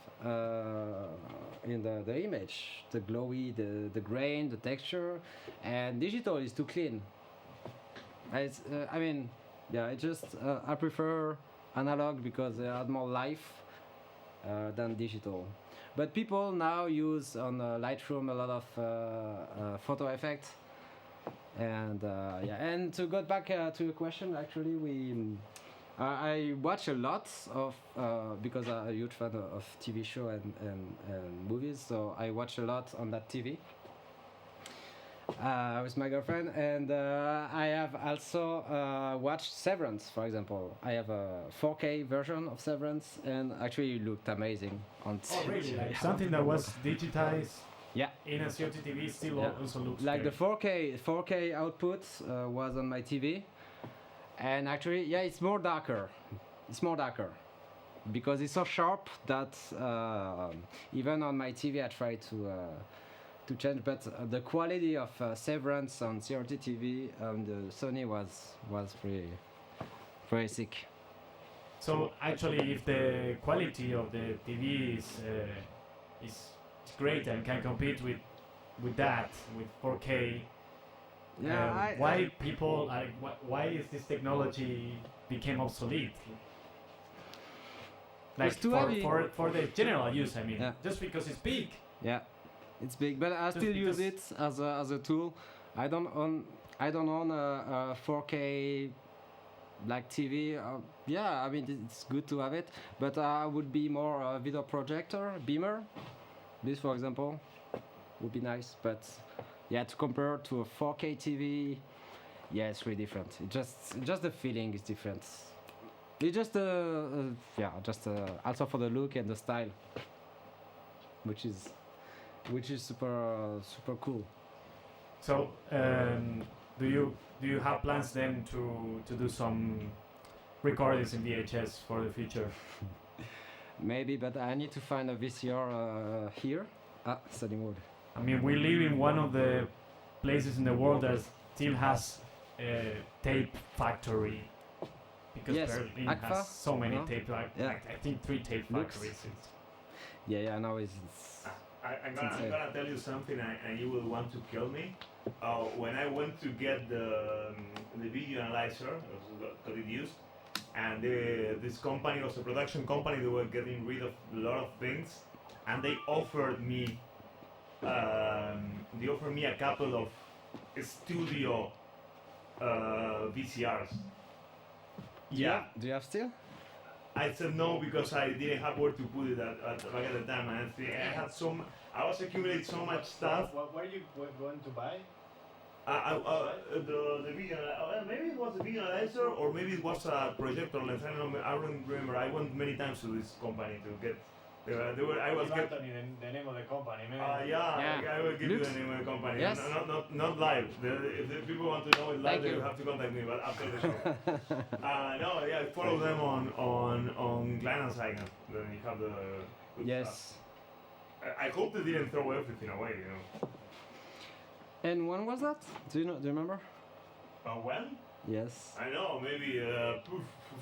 [SPEAKER 2] in the image, the glowy, the grain, the texture, and digital is too clean. It's, I mean, yeah, I prefer analog because they add more life than digital. But people now use on Lightroom a lot of photo effects, and And to go back to your question, actually, I watch a lot of because I'm a huge fan of TV show and movies, so I watch a lot on that TV. With my girlfriend, and I have also watched Severance, for example. I have a 4K version of Severance, and actually it looked amazing on
[SPEAKER 4] Oh, really? Like something that was digitized
[SPEAKER 2] Yeah,
[SPEAKER 4] in a CRT TV still
[SPEAKER 2] Yeah.
[SPEAKER 4] also looks
[SPEAKER 2] like the
[SPEAKER 4] great.
[SPEAKER 2] 4K output was on my TV, and actually, yeah, it's more darker. It's more darker because it's so sharp that even on my TV I try to change, but the quality of Severance on CRT TV on the Sony was pretty sick.
[SPEAKER 4] So actually, if the quality of the TV is great and can compete with that, with 4K, why people why is this technology became obsolete? Like
[SPEAKER 2] It's too
[SPEAKER 4] for,
[SPEAKER 2] heavy.
[SPEAKER 4] for the general use, I mean,
[SPEAKER 2] Yeah.
[SPEAKER 4] just because it's big.
[SPEAKER 2] Yeah, it's big, but I
[SPEAKER 4] Just
[SPEAKER 2] still use it
[SPEAKER 4] because-
[SPEAKER 2] as a tool. I don't own a 4K like TV. Yeah, I mean it's good to have it, but I would be more a video projector, beamer. This, for example, would be nice. But yeah, to compare to a 4K TV, yeah, it's really different. Just the feeling is different. It's just also for the look and the style, which is super cool.
[SPEAKER 4] So, do you have plans then to do some recordings in VHS for the future?
[SPEAKER 2] Maybe, but I need to find a VCR here. Studying wood.
[SPEAKER 4] I mean, we live in one of the places in the world that still has a tape factory. Because
[SPEAKER 2] Yes,
[SPEAKER 4] Berlin
[SPEAKER 2] Agfa,
[SPEAKER 4] has so many
[SPEAKER 2] no?
[SPEAKER 4] tape,
[SPEAKER 2] Yeah.
[SPEAKER 4] I think 3 tape
[SPEAKER 2] Lux.
[SPEAKER 4] factories.
[SPEAKER 2] Yeah, now it's
[SPEAKER 1] I'm
[SPEAKER 2] insane.
[SPEAKER 1] gonna tell you something, and you will want to kill me. When I went to get the video analyzer that it used, and this company was a production company, they were getting rid of a lot of things, and they offered me a couple of studio VCRs. Yeah.
[SPEAKER 2] Do you have still?
[SPEAKER 1] I said no because I didn't have where to put it back at the time, and I was accumulating so much stuff.
[SPEAKER 5] What are you going to buy?
[SPEAKER 1] The video, maybe it was a video analyzer or maybe it was a projector lens. I don't remember. I went many times to this company to get. I was
[SPEAKER 5] Give
[SPEAKER 1] get.
[SPEAKER 5] Anthony the name of the company. Maybe.
[SPEAKER 1] Yeah, I will give you
[SPEAKER 2] Lux.
[SPEAKER 1] the name of the company.
[SPEAKER 2] Yes.
[SPEAKER 1] Not live. If the people want to know it live,
[SPEAKER 2] Thank
[SPEAKER 1] they
[SPEAKER 2] you.
[SPEAKER 1] will have to contact me. But after the show. No, yeah, follow them on Kleinanzeigen. Then you have the. Good
[SPEAKER 2] Yes.
[SPEAKER 1] stuff. I hope they didn't throw everything away. You know.
[SPEAKER 2] And when was that? Do you remember?
[SPEAKER 1] When?
[SPEAKER 2] Yes.
[SPEAKER 1] I know, maybe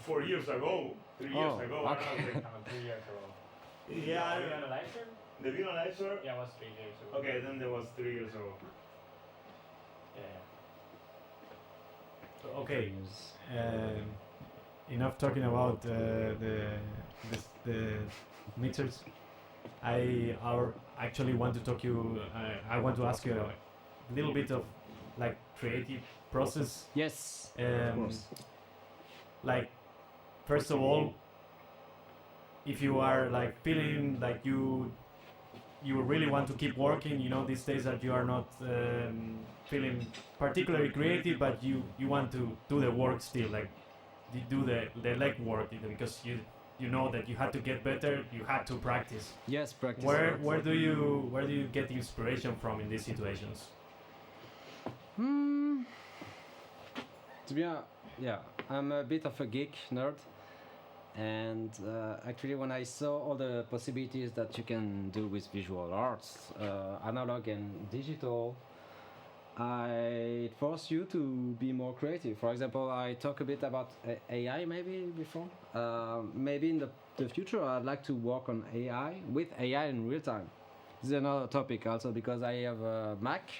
[SPEAKER 1] 4 years ago, 3 years
[SPEAKER 2] Oh,
[SPEAKER 1] ago.
[SPEAKER 2] okay.
[SPEAKER 1] I don't know.
[SPEAKER 5] 3 years ago.
[SPEAKER 1] Yeah,
[SPEAKER 5] The analyzer?
[SPEAKER 1] the video analyzer.
[SPEAKER 5] Yeah, it was 3 years ago.
[SPEAKER 1] Okay, then there was 3 years ago.
[SPEAKER 5] Yeah.
[SPEAKER 4] Okay, enough talking about the mixers. Actually want to talk you. I want to ask you a little bit of like creative process.
[SPEAKER 2] Yes. Of course.
[SPEAKER 4] Like, first of all, if you are like feeling like you really want to keep working, you know, these days that you are not feeling particularly creative, but you want to do the work still, like you do the leg work, because you know that you had to get better, you had to practice.
[SPEAKER 2] Yes, practice.
[SPEAKER 4] Where do you get inspiration from in these situations?
[SPEAKER 2] To be honest, yeah, I'm a bit of a geek nerd, and actually when I saw all the possibilities that you can do with visual arts, analog and digital, it forced you to be more creative. For example, I talk a bit about AI maybe before. Maybe in the future I'd like to work on AI with AI in real time. This is another topic also because I have a Mac,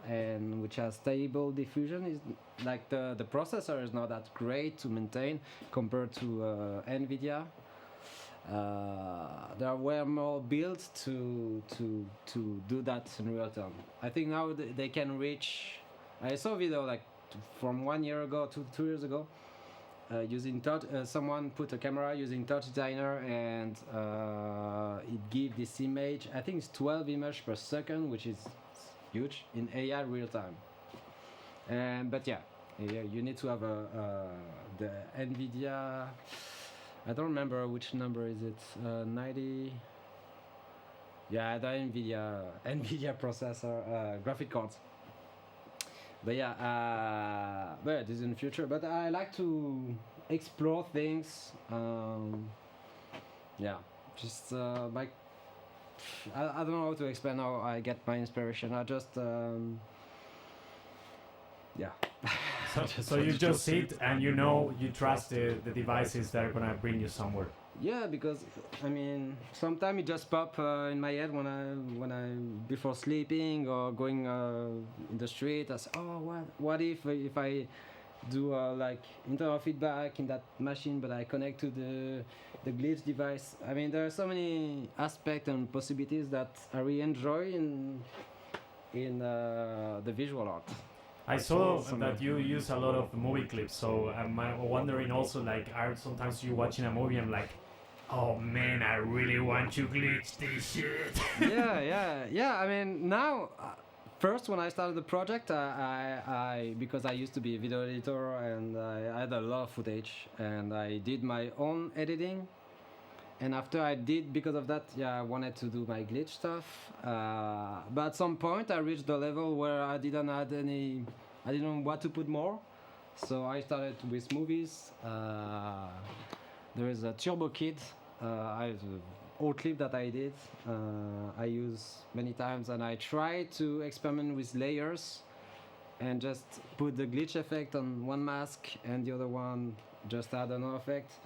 [SPEAKER 2] and which has stable diffusion. Is like the processor is not that great to maintain compared to NVIDIA. They were more built to do that in real time. I think now they can reach. I saw a video like from 1 year ago to 2 years ago, using someone put a camera using Touch Designer, and it gave this image. I think it's 12 images per second, which is huge in AI real time. But yeah, you need to have the NVIDIA. I don't remember which number is it. 90. Yeah, the NVIDIA processor, graphic cards. But yeah, this is in the future. But I like to explore things. Yeah, just like I don't know how to explain how I get my inspiration. I just yeah.
[SPEAKER 4] So you just sit and you know you trust the devices that are gonna bring you somewhere.
[SPEAKER 2] Yeah, because I mean, sometimes it just pop in my head when I before sleeping or going in the street. I say, oh, what if do like internal feedback in that machine, but I connect to the glitch device. I mean, there are so many aspects and possibilities that I really enjoy in the visual art.
[SPEAKER 4] I saw that you use a lot of movie clips, so I'm wondering also, like, are sometimes you watching a movie and like, oh man, I really want to glitch this shit.
[SPEAKER 2] Yeah. I mean, now, first when I started the project, I because I used to be a video editor and I had a lot of footage, and I did my own editing. And after I did, because of that, I wanted to do my glitch stuff. But at some point, I reached the level where I didn't know what to put more. So I started with movies. There is a Turbo Kid, an old clip that I did. I use many times, and I try to experiment with layers and just put the glitch effect on one mask and the other one just add another effect.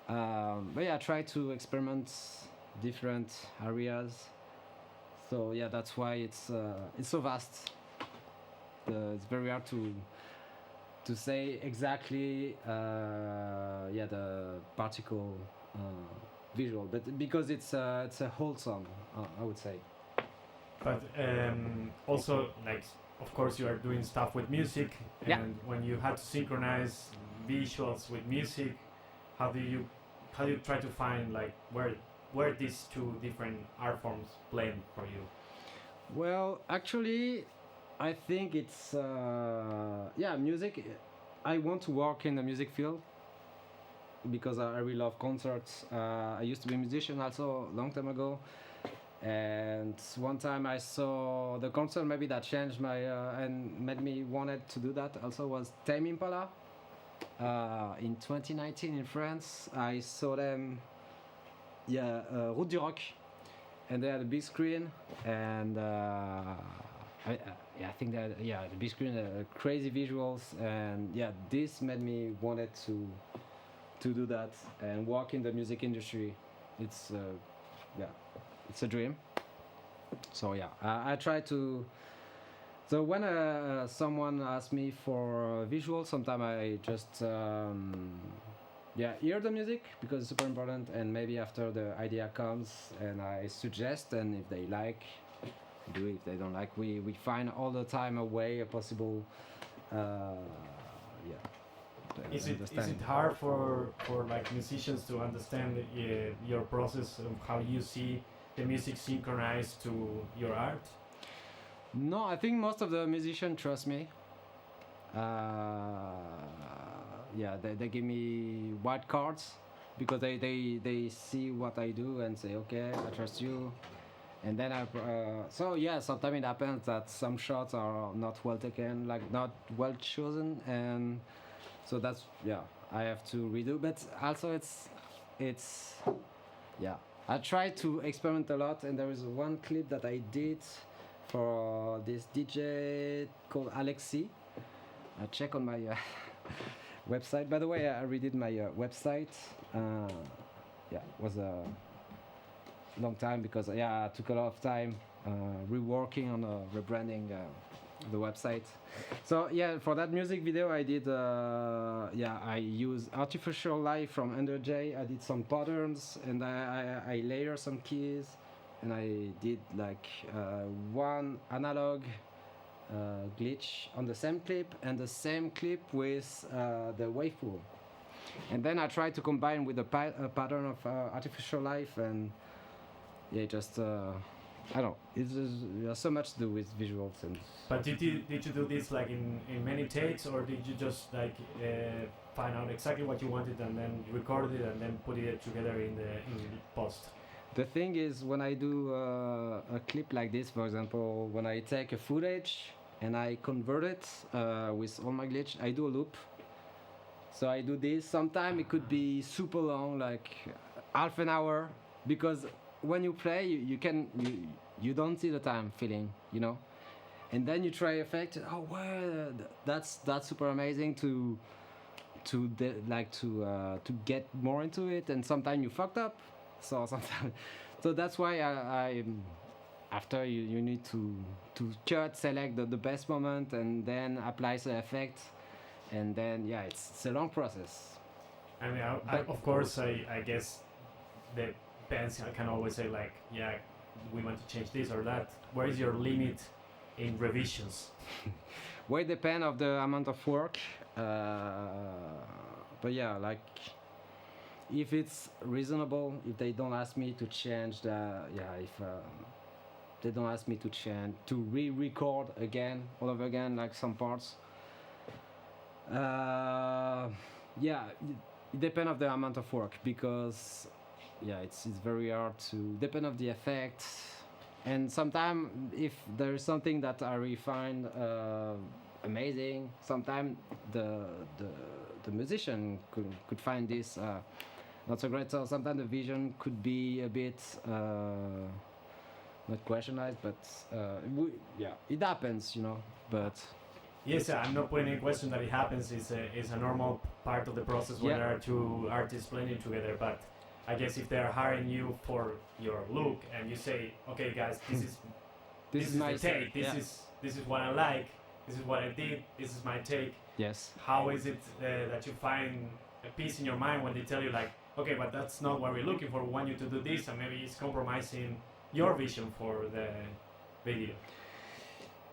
[SPEAKER 2] But I try to experiment different areas. So that's why it's so vast. It's very hard to say exactly the particle visual, but because it's a whole song, I would say.
[SPEAKER 4] But also, like, of course, you are doing stuff with music, and when you had to synchronize visuals with music, how do you try to find like where these two different art forms blend for you?
[SPEAKER 2] Well, actually, I think it's music. I want to work in the music field because I really love concerts. I used to be a musician also a long time ago, and one time I saw the concert maybe that changed my and made me wanted to do that also was Tame Impala. In 2019 in France, I saw them, Route du Rock, and they had a big screen, and I think that the big screen, crazy visuals, and this made me wanted to do that and work in the music industry. It's it's a dream. So I try to. So when someone asks me for visuals, sometimes I just hear the music because it's super important, and maybe after the idea comes and I suggest, and if they like, do it. If they don't like, we find all the time a way, a possible.
[SPEAKER 4] Is it hard for like musicians to understand your process of how you see the music synchronized to your art?
[SPEAKER 2] No, I think most of the musicians trust me. They give me white cards because they see what I do and say, okay, I trust you. And then sometimes it happens that some shots are not well taken, like not well chosen, and so that's I have to redo. But also it's I try to experiment a lot, and there is one clip that I did for this DJ called Alexi. I check on my website. By the way, I redid my website. It was a long time because it took a lot of time reworking on rebranding the website. So for that music video I did I used artificial light from Under J. I did some patterns and I layer some keys, and I did like one analog glitch on the same clip and the same clip with the wavepool, and then I tried to combine with a pattern of artificial life, and I don't know. There's so much to do with visuals.
[SPEAKER 4] But did you do this like in many takes, or did you just like find out exactly what you wanted and then record it and then put it together in post?
[SPEAKER 2] The thing is, when I do a clip like this, for example, when I take a footage and I convert it with all my glitch, I do a loop. So I do this. Sometimes it could be super long, like half an hour, because when you play, you don't see the time feeling, and then you try effect. Oh well, that's super amazing to get more into it, and sometimes you fucked up. So that's why I after you need to cut, select the best moment, and then apply the effect, and then yeah, it's a long process.
[SPEAKER 4] I mean,
[SPEAKER 2] But-
[SPEAKER 4] of course, I guess the bands can always say like, yeah, we want to change this or that. Where is your limit in revisions?
[SPEAKER 2] Way depend of the amount of work, but yeah, like if it's reasonable, if they don't ask me to change the if they don't ask me to change to re-record again all over again like some parts, yeah, it depends of the amount of work, because yeah, it's very hard to depend of the effect. And sometimes if there is something that I really find amazing, sometimes the musician could find this not so great. So sometimes the vision could be a bit not questionized, but yeah, it happens, you know. But
[SPEAKER 4] Yes, I'm not putting in question that it happens. It's a normal part of the process when
[SPEAKER 2] Yeah.
[SPEAKER 4] there are two artists blending together. But I guess if they're hiring you for your look and you say, okay, guys, this is
[SPEAKER 2] my
[SPEAKER 4] the take.
[SPEAKER 2] yeah.
[SPEAKER 4] This is what I like. This is what I did. This is my take.
[SPEAKER 2] Yes.
[SPEAKER 4] How is it that you find a piece in your mind when they tell you like, okay, but that's not what we're looking for. We want you to do this, and maybe it's compromising your vision for the video.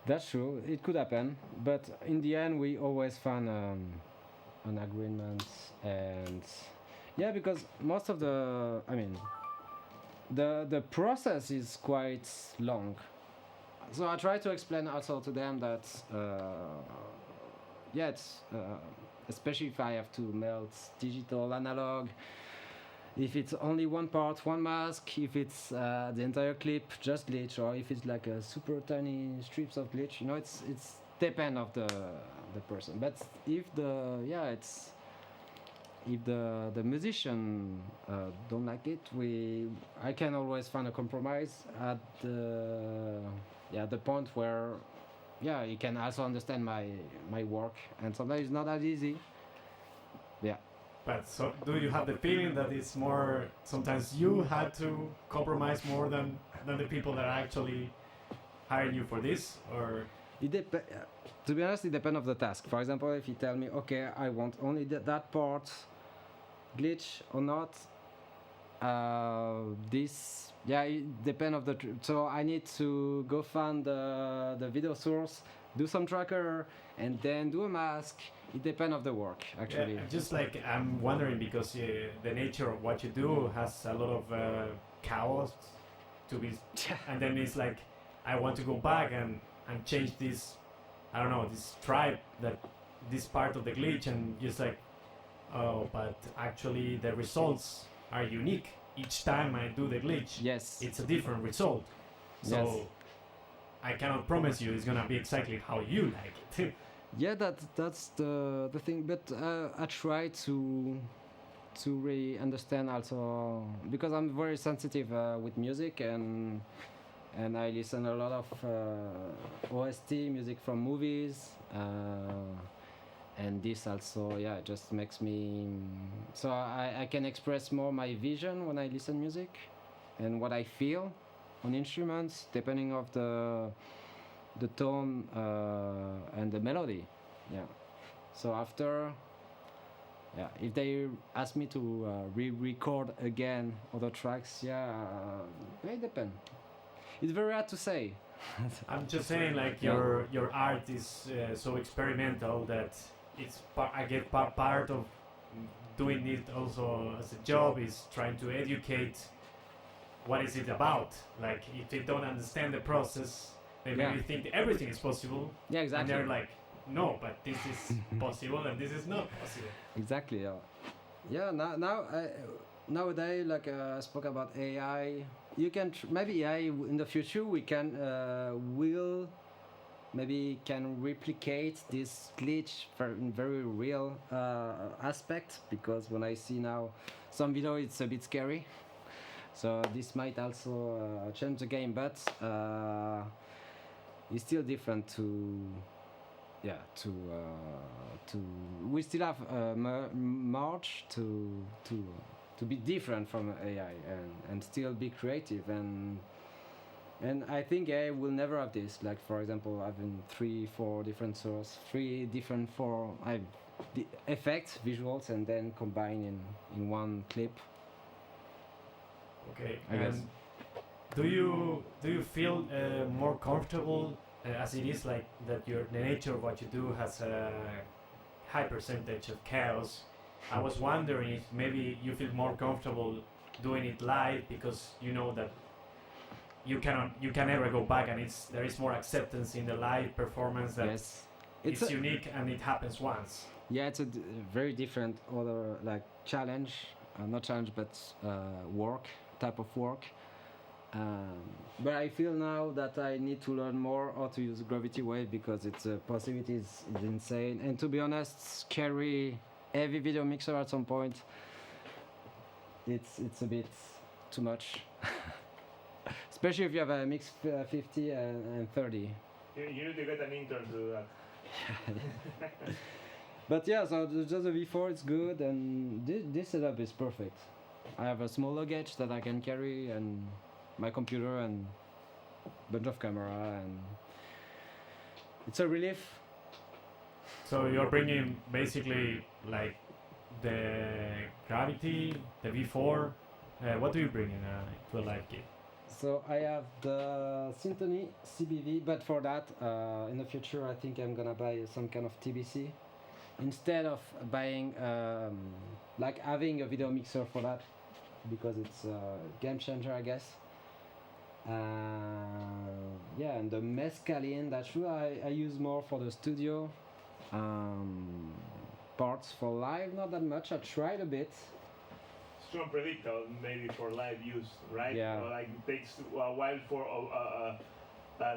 [SPEAKER 2] That's true. It could happen, but in the end, we always find an agreement, and yeah, because most of the process is quite long. So I try to explain also to them that yeah, it's especially if I have to melt digital analog. If it's only one part, one mask, if it's the entire clip just glitch, or if it's like a super tiny strips of glitch, you know, it's depend of the person. But if the musician don't like it, I can always find a compromise at the point where he can also understand my work, and sometimes it's not that easy. Yeah.
[SPEAKER 4] But so, do you have the feeling that it's more sometimes you had to compromise more than the people that are actually hiring you for this, or
[SPEAKER 2] To be honest, it depends of the task. For example, if you tell me, okay, I want only that part glitch or not, it depends of the. So I need to go find the video source, do some tracker, and then do a mask. It depends of the work, actually.
[SPEAKER 4] Yeah, just like I'm wondering because the nature of what you do has a lot of chaos to be, and then it's like I want to go back and change this, I don't know, this tribe, that this part of the glitch, and just like, oh, but actually the results are unique each time I do the glitch.
[SPEAKER 2] Yes.
[SPEAKER 4] It's a different result, so
[SPEAKER 2] Yes.
[SPEAKER 4] I cannot promise you it's gonna be exactly how you like it.
[SPEAKER 2] Yeah, that's the thing. But I try to really understand also, because I'm very sensitive with music, and I listen a lot of OST music from movies, and this also just makes me so I can express more my vision when I listen music, and what I feel on instruments depending of the tone and the melody. So after if they ask me to re-record again other tracks, it depends. It's very hard to say.
[SPEAKER 4] I'm just saying, like your art is so experimental that it's I get part of doing it also as a job is trying to educate what is it about. Like if they don't understand the process, they maybe think everything is possible.
[SPEAKER 2] Yeah, exactly.
[SPEAKER 4] And they're like, no, but this is possible and this is not possible.
[SPEAKER 2] Exactly. Nowadays, like I spoke about AI, you can maybe AI in the future we can can replicate this glitch in very real aspect, because when I see now some video, it's a bit scary. So this might also change the game, but it's still different to we still have much to be different from AI and still be creative, and And I think I will never have this. Like for example, having 3, 4 different source, 4 effects, visuals, and then combine in one clip.
[SPEAKER 4] Okay.
[SPEAKER 2] I guess.
[SPEAKER 4] And do you feel more comfortable as it is like that the nature of what you do has a high percentage of chaos? I was wondering if maybe you feel more comfortable doing it live because you know that you can never go back, and there is more acceptance in the live performance that
[SPEAKER 2] Yes,
[SPEAKER 4] it's unique and it happens once.
[SPEAKER 2] yeah, it's a very different other like challenge, not challenge, but type of work. But I feel now that I need to learn more how to use gravity wave because its possibility is insane. And to be honest, carry heavy video mixer at some point, it's a bit too much. Especially if you have a mix 50 and 30.
[SPEAKER 1] You need to get an intern to do that.
[SPEAKER 2] But yeah, so just the V4 it's good, and this setup is perfect. I have a small luggage that I can carry, and my computer, and bunch of camera, and it's a relief.
[SPEAKER 4] So you're bringing basically like the gravity, the V4. What do you bring to a live gig?
[SPEAKER 2] So I have the Symphony CBV, but for that, in the future, I think I'm gonna buy some kind of TBC instead of buying like having a video mixer for that, because it's a game changer, I guess. Yeah, and the mescaline, that's true. I use more for the studio parts. For live, not that much. I tried a bit.
[SPEAKER 1] It's unpredictable, maybe for live use, right?
[SPEAKER 2] Yeah.
[SPEAKER 1] Like it takes a while for a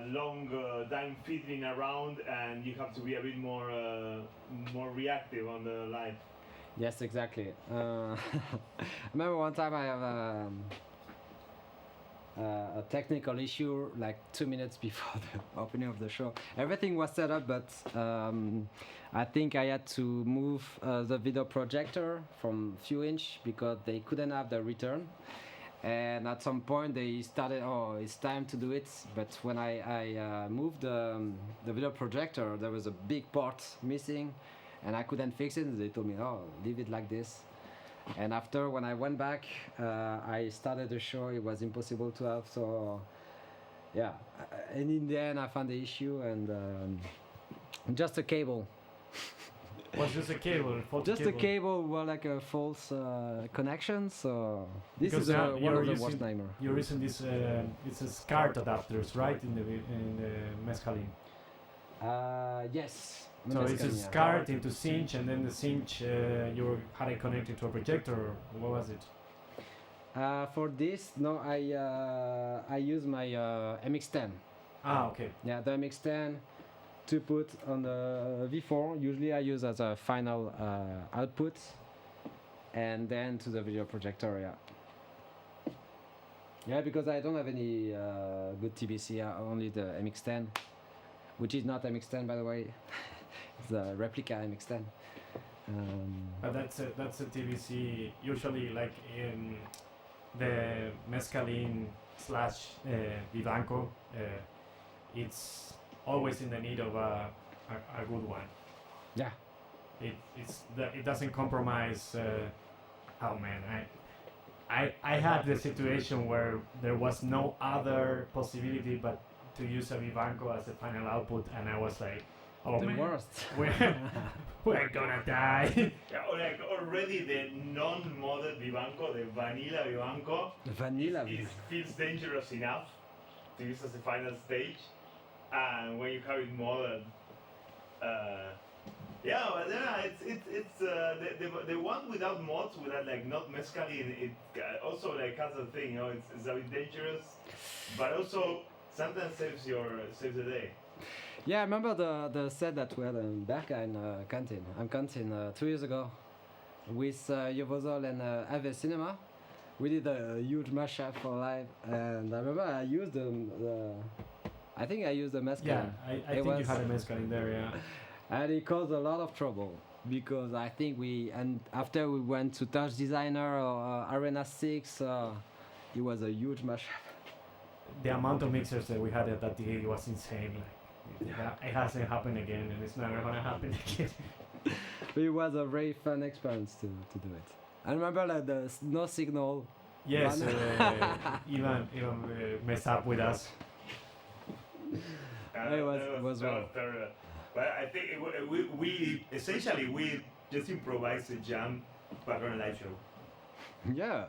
[SPEAKER 1] long time fiddling around, and you have to be a bit more reactive on the live.
[SPEAKER 2] Yes, exactly. I remember one time I have a technical issue like 2 minutes before the opening of the show. Everything was set up, but I think I had to move the video projector from few inch because they couldn't have the return. And at some point they started, oh, it's time to do it. But when I moved the video projector, there was a big part missing, and I couldn't fix it. They told me, oh, leave it like this. And after, when I went back, I started the show. It was impossible to have. So, yeah. And in the end, I found the issue, and just a cable.
[SPEAKER 4] Was just a cable?
[SPEAKER 2] Just a cable, well, like a false connection. So this
[SPEAKER 4] Because
[SPEAKER 2] is
[SPEAKER 4] now
[SPEAKER 2] one
[SPEAKER 4] you're
[SPEAKER 2] of the
[SPEAKER 4] using-
[SPEAKER 2] worst nightmare.
[SPEAKER 4] You're using this. It's a SCART adapters, right? In the mescaline.
[SPEAKER 2] Yes.
[SPEAKER 4] So it's a
[SPEAKER 2] Mescaline, yeah.
[SPEAKER 4] SCART into cinch, and then the cinch you had it connected to a projector. Or what was it?
[SPEAKER 2] For this, no, I use my MX10.
[SPEAKER 4] Ah, okay.
[SPEAKER 2] Yeah, the MX10 to put on the V4. Usually I use as a final output, and then to the video projector. Yeah. Yeah, because I don't have any good TBC. Only the MX10, which is not MX10 by the way. It's a replica MX10.
[SPEAKER 4] But that's a TVC. Usually, like in the mescaline slash Vivanco, it's always in the need of a good one.
[SPEAKER 2] Yeah.
[SPEAKER 4] It doesn't compromise. Oh man, I had the situation where there was no other possibility but to use a Vivanco as a final output, and I was like, oh
[SPEAKER 2] The
[SPEAKER 4] man,
[SPEAKER 2] worst.
[SPEAKER 4] we're gonna die.
[SPEAKER 1] Yeah, or like already the non-modded Vivanco, the vanilla Vivanco,
[SPEAKER 2] Vanilla.
[SPEAKER 1] it feels dangerous enough to use as a final stage, and when you have it modded, yeah, but yeah, it's the one without mods, without like not mescaline, it also like has a thing, you know, it's a bit dangerous, but also sometimes saves the day.
[SPEAKER 2] Yeah, I remember the set that we had in Berka in Canteen. I'm Canteen 2 years ago with Yovozol and Ave Cinema. We did a huge mashup for live, and I remember I used I think I used the mescaline.
[SPEAKER 4] Yeah, I think you had a mescaline there, yeah.
[SPEAKER 2] And it caused a lot of trouble because I think after we went to Touch Designer or Arena 6, it was a huge mashup.
[SPEAKER 4] the amount of mixers that we had at that day was insane. Like, it hasn't happened again, and it's never gonna happen again.
[SPEAKER 2] But it was a very fun experience to do it. I remember like no signal.
[SPEAKER 4] Yes,
[SPEAKER 2] One-
[SPEAKER 4] even messed up with us.
[SPEAKER 2] It was well.
[SPEAKER 1] terrible. But I think we essentially we just improvised a jam pattern live show.
[SPEAKER 2] Yeah,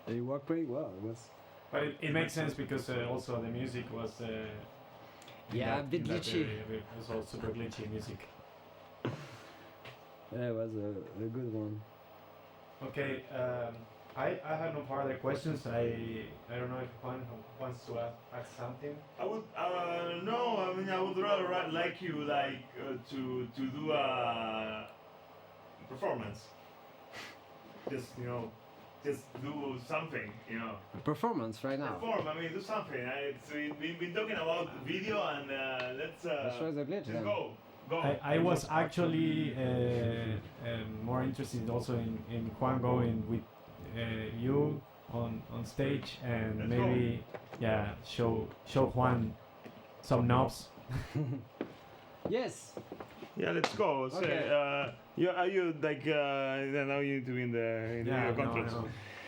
[SPEAKER 2] it worked pretty well. It was
[SPEAKER 4] But it makes sense because also the music was.
[SPEAKER 2] Yeah, a bit glitchy.
[SPEAKER 4] It was all super glitchy music.
[SPEAKER 2] yeah, it was a good one.
[SPEAKER 4] Okay, I have no further questions. I don't know if Juan wants to ask something.
[SPEAKER 1] I would no. I mean, I would rather like you to do a performance. Just just do something.
[SPEAKER 2] A performance right now.
[SPEAKER 1] Perform. I mean, do something. We've been talking about video, and let's
[SPEAKER 2] Let's try the glitch
[SPEAKER 1] just
[SPEAKER 2] then.
[SPEAKER 1] go.
[SPEAKER 4] I was actually more interested also in Juan going with you on stage and
[SPEAKER 1] Let's
[SPEAKER 4] maybe show Juan some knobs.
[SPEAKER 2] Yes.
[SPEAKER 1] Yeah, let's go. So,
[SPEAKER 2] Okay.
[SPEAKER 1] are you like now you need to be in the video conference?
[SPEAKER 4] no.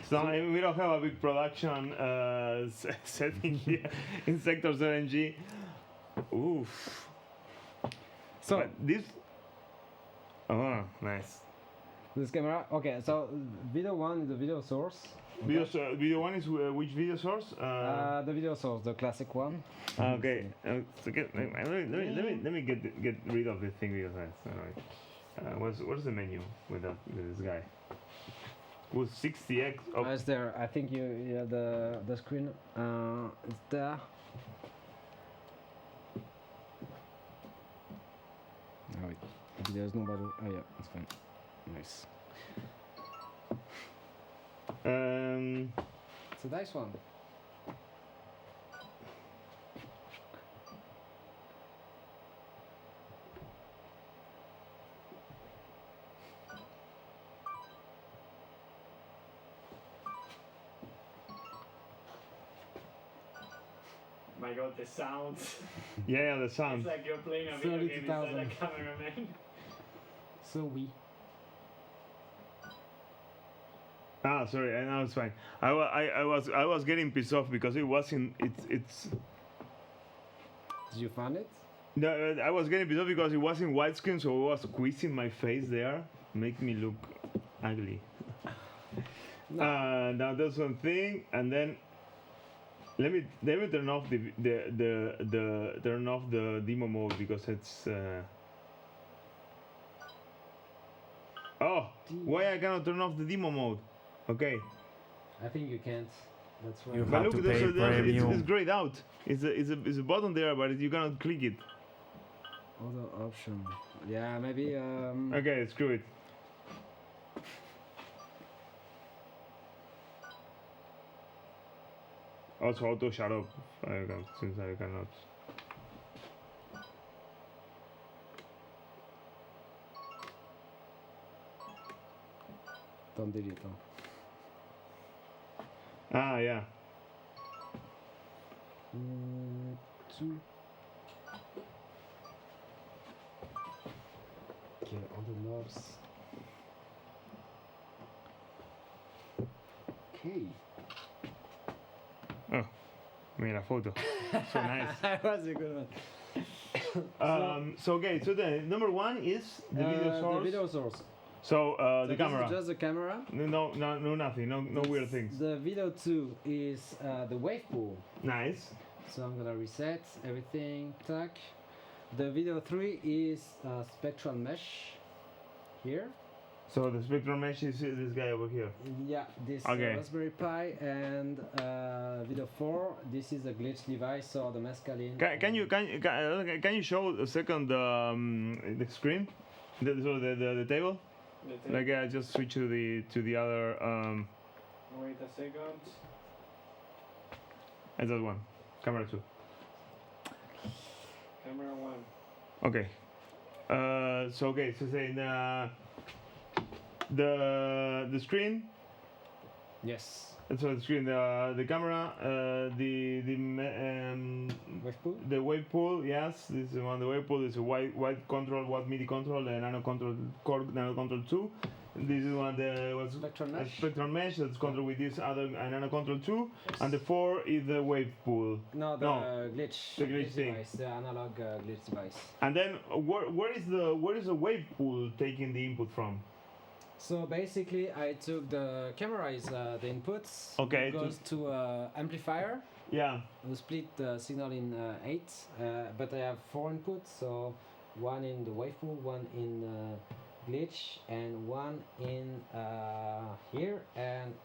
[SPEAKER 1] So we don't have a big production setting here in Sector 7G. Oof.
[SPEAKER 2] So
[SPEAKER 1] But this. Oh, nice.
[SPEAKER 2] this camera. Okay, so video one is the video source.
[SPEAKER 1] Video one is which video source?
[SPEAKER 2] The video source, the classic one.
[SPEAKER 1] Okay. So let me get rid of this thing because that's annoying. What's the menu with this guy? With 60x. Oh,
[SPEAKER 2] It's there. I think you have the screen. It's there. Oh wait, there's nobody. Oh yeah, it's fine. Nice. It's a nice one.
[SPEAKER 5] My god, the sounds.
[SPEAKER 1] yeah, the sound.
[SPEAKER 5] It's like you're playing a video game inside
[SPEAKER 2] 32,000.
[SPEAKER 5] a cameraman.
[SPEAKER 2] So we.
[SPEAKER 1] Ah, sorry, I know it's fine. I was getting pissed off because it wasn't. It's.
[SPEAKER 2] Did you find it?
[SPEAKER 1] No, I was getting pissed off because it wasn't widescreen, so it was squeezing my face there, make me look ugly.
[SPEAKER 2] No.
[SPEAKER 1] Now that's one thing, and then let me turn off turn off the demo mode because it's. Oh, why I cannot turn off the demo mode? Okay.
[SPEAKER 2] I think you can't. That's why.
[SPEAKER 4] You
[SPEAKER 1] But
[SPEAKER 4] have
[SPEAKER 1] look,
[SPEAKER 4] to pay premium.
[SPEAKER 1] it's grayed out. It's a button there, but you cannot click it.
[SPEAKER 2] Other option. Yeah, maybe.
[SPEAKER 1] Okay, screw it. Also, auto shut up. Since I cannot.
[SPEAKER 2] Don't delete. Huh?
[SPEAKER 1] Ah, yeah.
[SPEAKER 2] Two. Okay, on the knobs. Okay.
[SPEAKER 1] Oh, made a photo. So nice.
[SPEAKER 2] That was a good one.
[SPEAKER 1] So okay, so the number one is the video source.
[SPEAKER 2] The video source.
[SPEAKER 1] So
[SPEAKER 2] So
[SPEAKER 1] the
[SPEAKER 2] this
[SPEAKER 1] camera.
[SPEAKER 2] is just the camera.
[SPEAKER 1] No, nothing. No weird things.
[SPEAKER 2] The video 2 is the wave pool.
[SPEAKER 1] Nice.
[SPEAKER 2] So I'm gonna reset everything. Tack. The video 3 is spectral mesh. Here.
[SPEAKER 1] So the spectral mesh is this guy over here.
[SPEAKER 2] Yeah, this
[SPEAKER 1] Okay.
[SPEAKER 2] Raspberry Pi, and video 4. This is a glitch device, so the mescaline.
[SPEAKER 1] Can you show a second the screen, the table? Like I just switch to the other
[SPEAKER 5] Wait a second.
[SPEAKER 1] and that one, camera 2.
[SPEAKER 5] Camera 1.
[SPEAKER 1] Okay. So saying the screen
[SPEAKER 2] Yes.
[SPEAKER 1] And so the screen, the camera,
[SPEAKER 2] Wave pool?
[SPEAKER 1] the wave pool. Yes, this is one. The wave pool is a wide control, wide MIDI control, and nano control core, nano control 2. This is one the was
[SPEAKER 2] Spectrum
[SPEAKER 1] a
[SPEAKER 2] mesh.
[SPEAKER 1] spectrum mesh that's controlled with this other nano control 2, and the 4 is the wave pool.
[SPEAKER 2] No, the glitch.
[SPEAKER 1] The glitch thing.
[SPEAKER 2] device, the analog glitch device.
[SPEAKER 1] And then where is the wave pool taking the input from?
[SPEAKER 2] So basically, I took the camera is the inputs.
[SPEAKER 1] Okay,
[SPEAKER 2] It goes to amplifier.
[SPEAKER 1] Yeah.
[SPEAKER 2] We split the signal in 8, but I have 4 inputs. So one in the wave pool, one in glitch, and one in here, and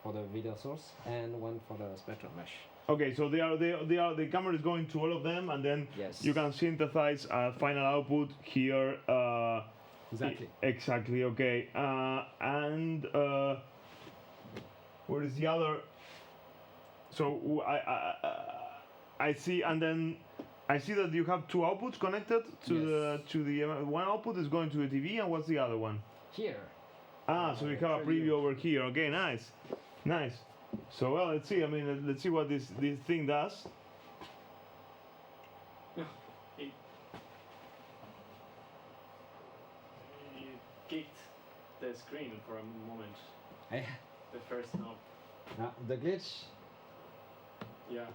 [SPEAKER 2] for the video source, and one for the spectrum mesh.
[SPEAKER 1] Okay, so the camera is going to all of them, and then
[SPEAKER 2] Yes.
[SPEAKER 1] you can synthesize a final output here.
[SPEAKER 2] Exactly.
[SPEAKER 1] Exactly. Okay. And where is the other? So I see, and then I see that you have 2 outputs connected to the one output is going to the TV, and what's the other one?
[SPEAKER 2] Here.
[SPEAKER 1] So we have a preview over here. Okay, nice, nice. So well, let's see. I mean, let's see what this thing does.
[SPEAKER 5] It kicked the screen for a moment.
[SPEAKER 2] Eh,
[SPEAKER 5] The first knob.
[SPEAKER 2] the glitch.
[SPEAKER 5] Yeah.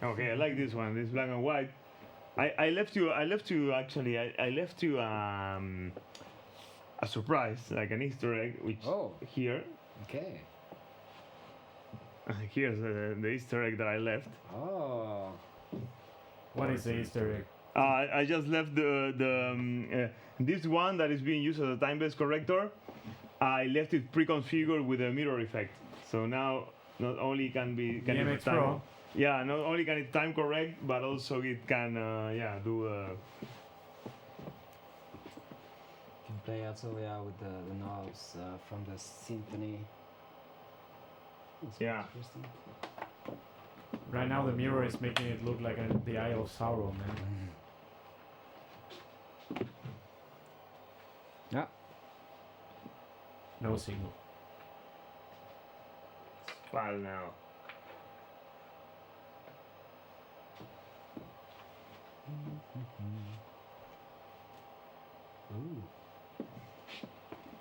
[SPEAKER 1] Okay, I like this one. This black and white. I left you actually. I left you a surprise, like an Easter egg, which
[SPEAKER 2] Oh.
[SPEAKER 1] here.
[SPEAKER 2] Okay.
[SPEAKER 1] Here's the Easter egg that I left.
[SPEAKER 2] Oh.
[SPEAKER 4] What is the Easter egg?
[SPEAKER 1] I just left this one that is being used as a time-based corrector. I left it pre-configured with a mirror effect. So now not only can
[SPEAKER 4] The
[SPEAKER 1] it
[SPEAKER 4] MX
[SPEAKER 1] time,
[SPEAKER 4] Pro.
[SPEAKER 1] yeah, not only can it time correct, but also it can do.
[SPEAKER 2] Can play also with the knobs from the symphony. It's quite
[SPEAKER 1] Yeah.
[SPEAKER 2] interesting.
[SPEAKER 4] Right now the mirror is making it look like the Eye of Sauron, man.
[SPEAKER 2] Yeah.
[SPEAKER 4] No signal.
[SPEAKER 1] File now.
[SPEAKER 2] Ooh.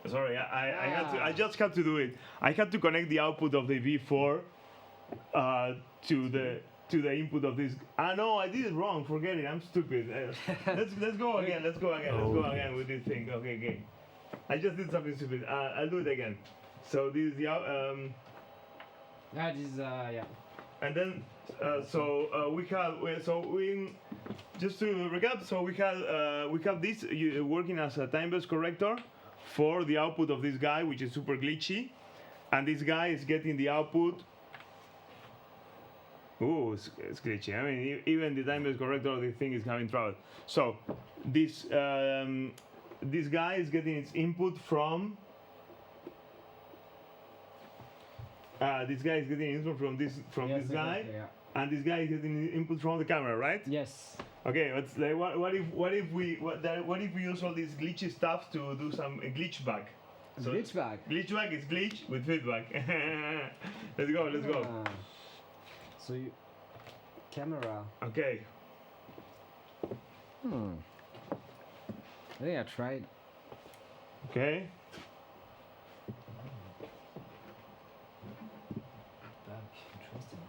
[SPEAKER 1] Sorry, I just had to do it. I had to connect the output of the V4 to the input of this. No, I did it wrong. Forget it. I'm stupid. Let's go again. Let's go again with this thing. Okay. I just did something stupid. I'll do it again. So this is the
[SPEAKER 2] Yeah, this is yeah.
[SPEAKER 1] and then we just to recap. So we have this working as a time-based corrector for the output of this guy, which is super glitchy, and this guy is getting the output. Ooh, it's glitchy. I mean, even the time-based corrector of the thing is having trouble. So this guy is getting its input from. This guy is getting input from this
[SPEAKER 2] Yes,
[SPEAKER 1] this guy,
[SPEAKER 2] exactly, yeah.
[SPEAKER 1] and this guy is getting input from the camera, right?
[SPEAKER 2] Yes.
[SPEAKER 1] Okay, what if we use all this glitchy stuff to do some glitch back?
[SPEAKER 2] Glitch back.
[SPEAKER 1] Glitch back is glitch with feedback. Let's go.
[SPEAKER 2] So you camera.
[SPEAKER 1] Okay.
[SPEAKER 2] I think I tried.
[SPEAKER 1] Okay.
[SPEAKER 2] Back. Interesting.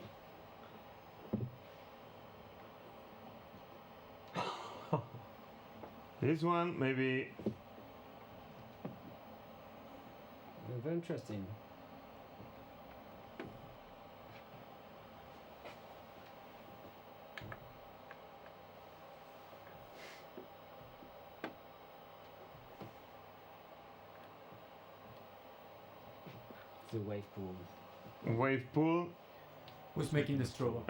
[SPEAKER 1] This one maybe.
[SPEAKER 2] Very interesting. The wave pool.
[SPEAKER 1] Wave pool.
[SPEAKER 4] Who's making the strobo?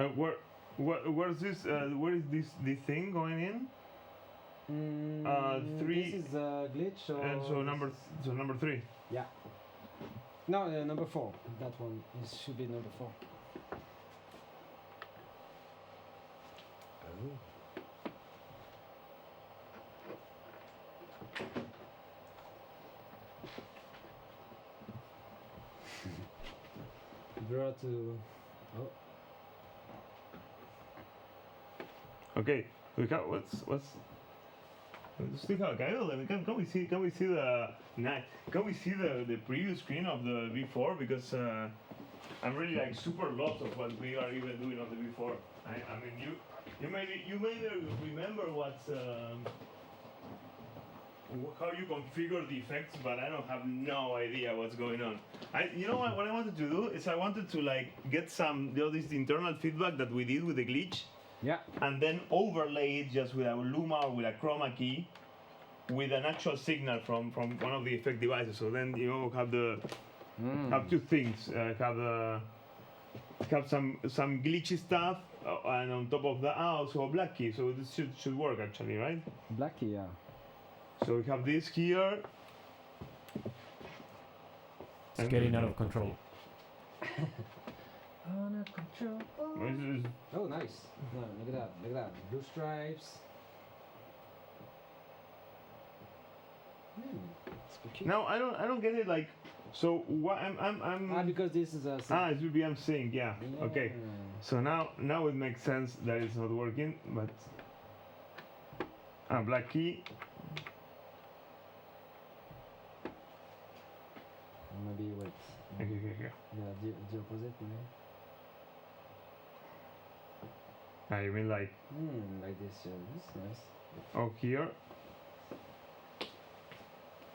[SPEAKER 1] Where's this? Where is this thing going in? 3.
[SPEAKER 2] This is a glitch.
[SPEAKER 1] And so number 3.
[SPEAKER 2] Yeah. No, number 4. That one should be number 4. Oh. Draw to. Oh.
[SPEAKER 1] Okay, we got what's. Still have Kyle. Can we see the can we see the preview screen of the V4 because I'm really like super lost of what we are even doing on the V4. I mean you may remember what's how you configure the effects, but I don't have no idea what's going on. You know what I wanted to do is I wanted to like get some this internal feedback that we did with the glitch.
[SPEAKER 2] Yeah.
[SPEAKER 1] And then overlay it just with a luma or with a chroma key with an actual signal from one of the effect devices. So then you have the have two things. Have some glitchy stuff and on top of that also a black key. So this should work actually, right?
[SPEAKER 2] Black key, yeah.
[SPEAKER 1] So we have this here.
[SPEAKER 4] It's getting out of control.
[SPEAKER 2] Under control. Oh, nice. No, look at that. Look at that. Blue stripes. It's
[SPEAKER 1] Now I don't get it. Like, so what I'm
[SPEAKER 2] because this is a.
[SPEAKER 1] it's BBM sync. Yeah. Okay. So now it makes sense that it's not working, but black key.
[SPEAKER 2] Maybe wait.
[SPEAKER 1] Okay.
[SPEAKER 2] Yeah, the opposite maybe.
[SPEAKER 1] You mean like
[SPEAKER 2] Like this, yeah, this is nice.
[SPEAKER 1] oh here?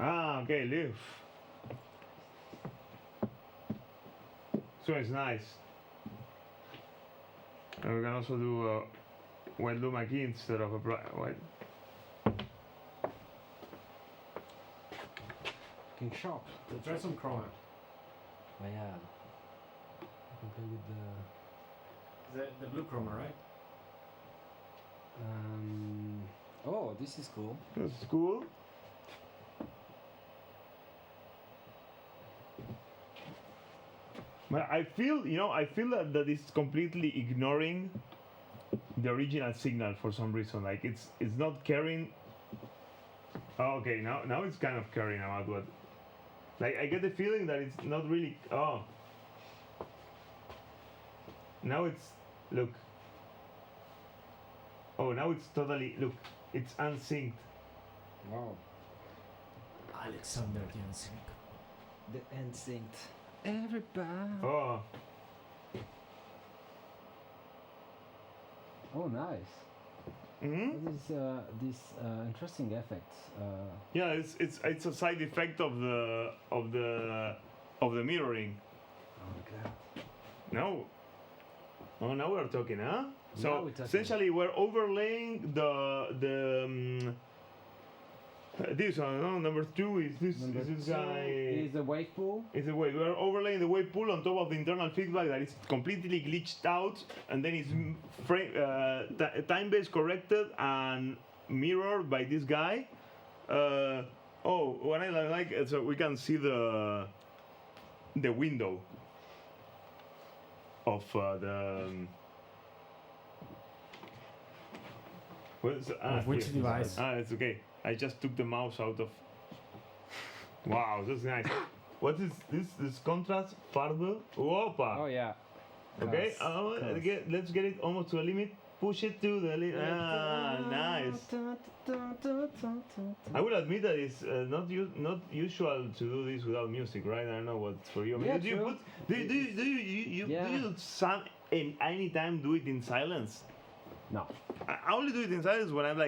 [SPEAKER 1] Okay, live. So it's nice. And we can also do a white luma key instead of a bright white.
[SPEAKER 2] Looking sharp.
[SPEAKER 4] So try some chroma.
[SPEAKER 2] Oh yeah. I can play with
[SPEAKER 4] The blue chroma, right?
[SPEAKER 2] Oh, this is cool.
[SPEAKER 1] That's cool. But I feel that it's completely ignoring the original signal for some reason. Like it's not caring. Oh, okay, now it's kind of caring about what. Like I get the feeling that it's not really. Oh. Now it's look. Oh, now it's totally look. It's unsynced.
[SPEAKER 2] Wow.
[SPEAKER 4] Alexander the Unsync.
[SPEAKER 2] The unsynced. Everybody.
[SPEAKER 1] Oh.
[SPEAKER 2] Oh, nice.
[SPEAKER 1] Hmm.
[SPEAKER 2] This interesting effect.
[SPEAKER 1] Yeah, it's a side effect of the mirroring.
[SPEAKER 2] Oh, look at that.
[SPEAKER 1] No. Oh, now we're talking, huh?
[SPEAKER 2] Now
[SPEAKER 1] So
[SPEAKER 2] we're talking.
[SPEAKER 1] essentially, we're overlaying this one. No, number 2 is this.
[SPEAKER 2] Number
[SPEAKER 1] Is this
[SPEAKER 2] two
[SPEAKER 1] guy?
[SPEAKER 2] is the wave pool.
[SPEAKER 1] It's a wave. We're overlaying the wave pool on top of the internal feedback that is completely glitched out, and then it's time-based corrected and mirrored by this guy. What I like so we can see the window of the.
[SPEAKER 4] Of which
[SPEAKER 1] here.
[SPEAKER 4] device?
[SPEAKER 1] It's okay. I just took the mouse out of. Wow, that's nice. What is this? This contrast farbe? Opa.
[SPEAKER 2] Oh yeah.
[SPEAKER 1] Okay.
[SPEAKER 2] Close.
[SPEAKER 1] Let's get it almost to a limit. Push it to the limit. Nice. I will admit that it's not usual to do this without music, right? I don't know what's for you. I mean,
[SPEAKER 2] Yeah,
[SPEAKER 1] do you
[SPEAKER 2] true.
[SPEAKER 1] put do you
[SPEAKER 2] Yeah.
[SPEAKER 1] do you any time do it in silence?
[SPEAKER 2] No.
[SPEAKER 1] I only do it in silence when I'm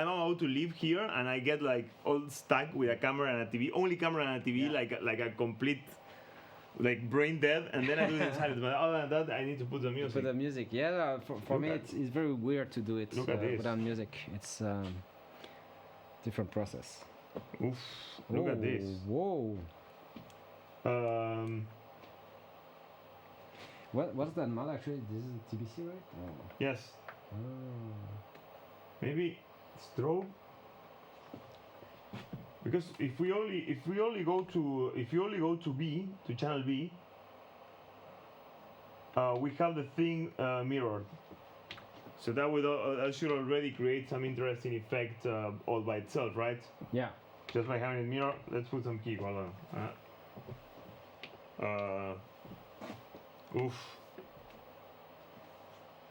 [SPEAKER 1] about to leave here and I get like all stuck with a camera and a TV, only camera and a TV,
[SPEAKER 2] Yeah.
[SPEAKER 1] like a complete like brain dead, and then I do it in silence. But other than that, I need to put the music.
[SPEAKER 2] For the music, yeah. For me,
[SPEAKER 1] Look
[SPEAKER 2] it's very weird to do it
[SPEAKER 1] Look at this.
[SPEAKER 2] without music. It's different process.
[SPEAKER 1] Oof! Look at this.
[SPEAKER 2] Whoa. What's that mod actually? This is TBC, right? Oh.
[SPEAKER 1] Yes. Maybe strobe. Because if we only go to B, to channel B, we have the thing mirrored. So that should already create some interesting effect all by itself, right?
[SPEAKER 2] Yeah.
[SPEAKER 1] Just by having it mirror. Let's put some key. Hold on. Oof.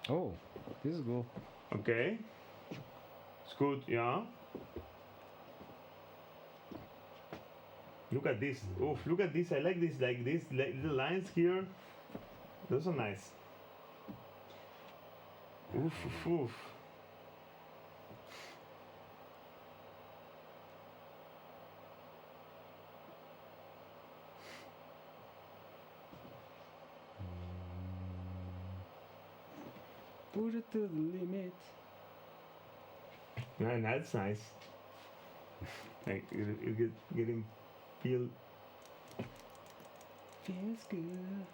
[SPEAKER 2] Oh, this is cool.
[SPEAKER 1] Okay. It's good, yeah. Look at this. Oof, look at this. I like this, like these little lines here. Those are nice. Oof, oof, oof.
[SPEAKER 2] Push it to the limit.
[SPEAKER 1] Yeah, that's nice. Like you getting feel.
[SPEAKER 2] Feels good.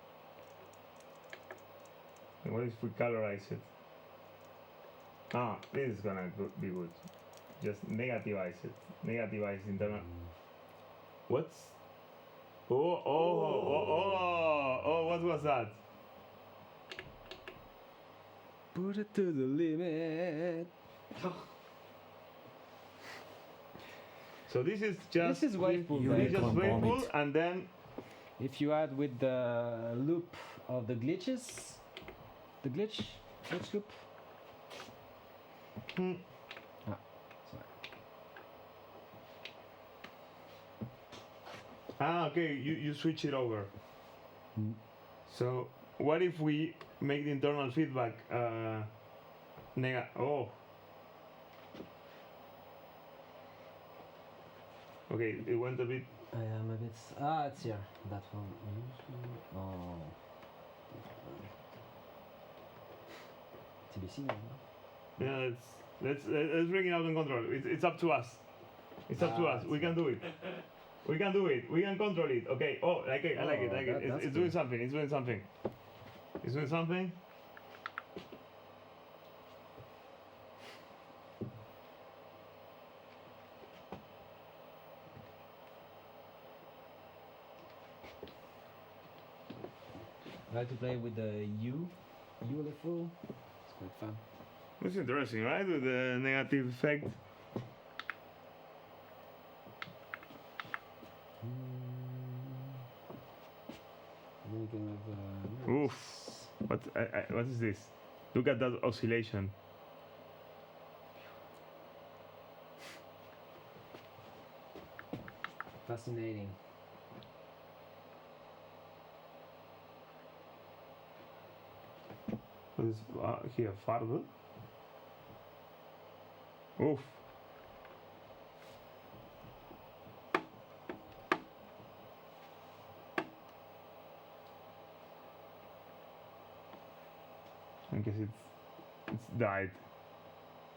[SPEAKER 1] What if we colorize it? Ah, this is gonna be good. Just negativize it. Negativize internal. What's? Oh! What was that?
[SPEAKER 2] Put it to the limit.
[SPEAKER 1] So this is just.
[SPEAKER 2] This is wave pool.
[SPEAKER 4] You
[SPEAKER 1] This
[SPEAKER 2] guys.
[SPEAKER 1] is just
[SPEAKER 4] Unicorn
[SPEAKER 1] wave pool,
[SPEAKER 4] vomit.
[SPEAKER 1] and then
[SPEAKER 2] If you add with the loop of the glitches, the glitch loop.
[SPEAKER 1] hmm,
[SPEAKER 2] Ah, sorry.
[SPEAKER 1] okay, you switch it over.
[SPEAKER 2] Mm.
[SPEAKER 1] So what if we make the internal feedback oh. Okay, it went a bit.
[SPEAKER 2] I am a bit. It's here. That one. Oh. TBC.
[SPEAKER 1] Yeah, let's bring it out in control. It's up to us. It's up to us. We can do it. We can do it. We can control it. Okay. Oh, I like it. I like it.
[SPEAKER 2] That's
[SPEAKER 1] It's doing
[SPEAKER 2] cool.
[SPEAKER 1] something. It's doing something. It's doing something.
[SPEAKER 2] I like to play with the UFO. It's quite fun.
[SPEAKER 1] It's interesting, right? With the negative effect.
[SPEAKER 2] Then you can have.
[SPEAKER 1] Oof. What is this? Look at that oscillation.
[SPEAKER 2] Fascinating.
[SPEAKER 1] What is here? Farbe. Oof. I guess it's died.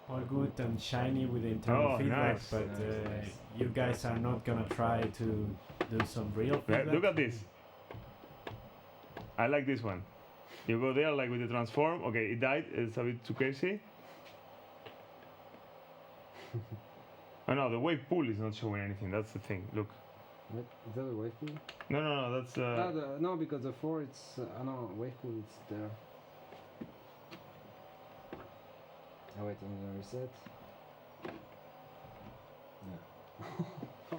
[SPEAKER 4] All good and shiny with the internal
[SPEAKER 1] Oh,
[SPEAKER 4] feedback,
[SPEAKER 1] nice.
[SPEAKER 4] but
[SPEAKER 2] Nice.
[SPEAKER 4] you guys are not gonna try to do some real feedback.
[SPEAKER 1] Look at this. I like this one. You go there like with the transform. Okay, it died. It's a bit too crazy. Oh no, the wave pool is not showing anything. That's the thing. Look.
[SPEAKER 2] What? Is that a wave pool?
[SPEAKER 1] No. That's
[SPEAKER 2] No, because the 4 it's. No, wave pool it's there. Oh, wait, I'm gonna reset. Yeah.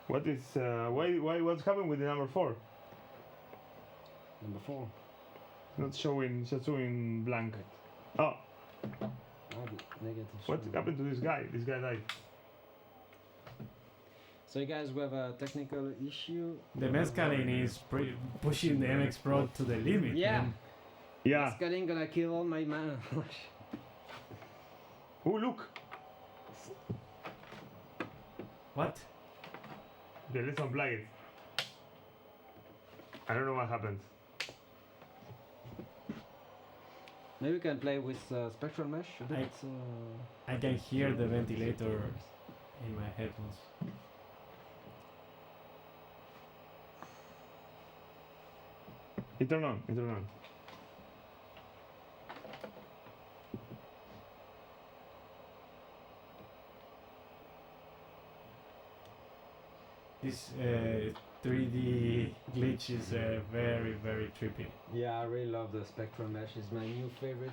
[SPEAKER 1] what is why what's happened with the number 4?
[SPEAKER 2] Number 4.
[SPEAKER 1] Not showing. It's just showing blank. Oh,
[SPEAKER 2] The negative.
[SPEAKER 1] what
[SPEAKER 2] show.
[SPEAKER 1] happened to this guy? This guy died.
[SPEAKER 2] So you guys, we have a technical issue.
[SPEAKER 4] The mescaline is pushing the MX Pro to the limit.
[SPEAKER 2] Yeah.
[SPEAKER 4] man.
[SPEAKER 1] Yeah.
[SPEAKER 2] Scaling gonna kill all my mana.
[SPEAKER 1] Oh look.
[SPEAKER 4] What?
[SPEAKER 1] Okay, let's unplug it. I don't know what happened.
[SPEAKER 2] Maybe we can play with spectral mesh a bit.
[SPEAKER 4] I can hear the ventilator in my headphones.
[SPEAKER 1] It turned on. It turned on.
[SPEAKER 4] This 3D glitch is very, very trippy.
[SPEAKER 2] Yeah, I really love the spectral mesh. It's my new favorite.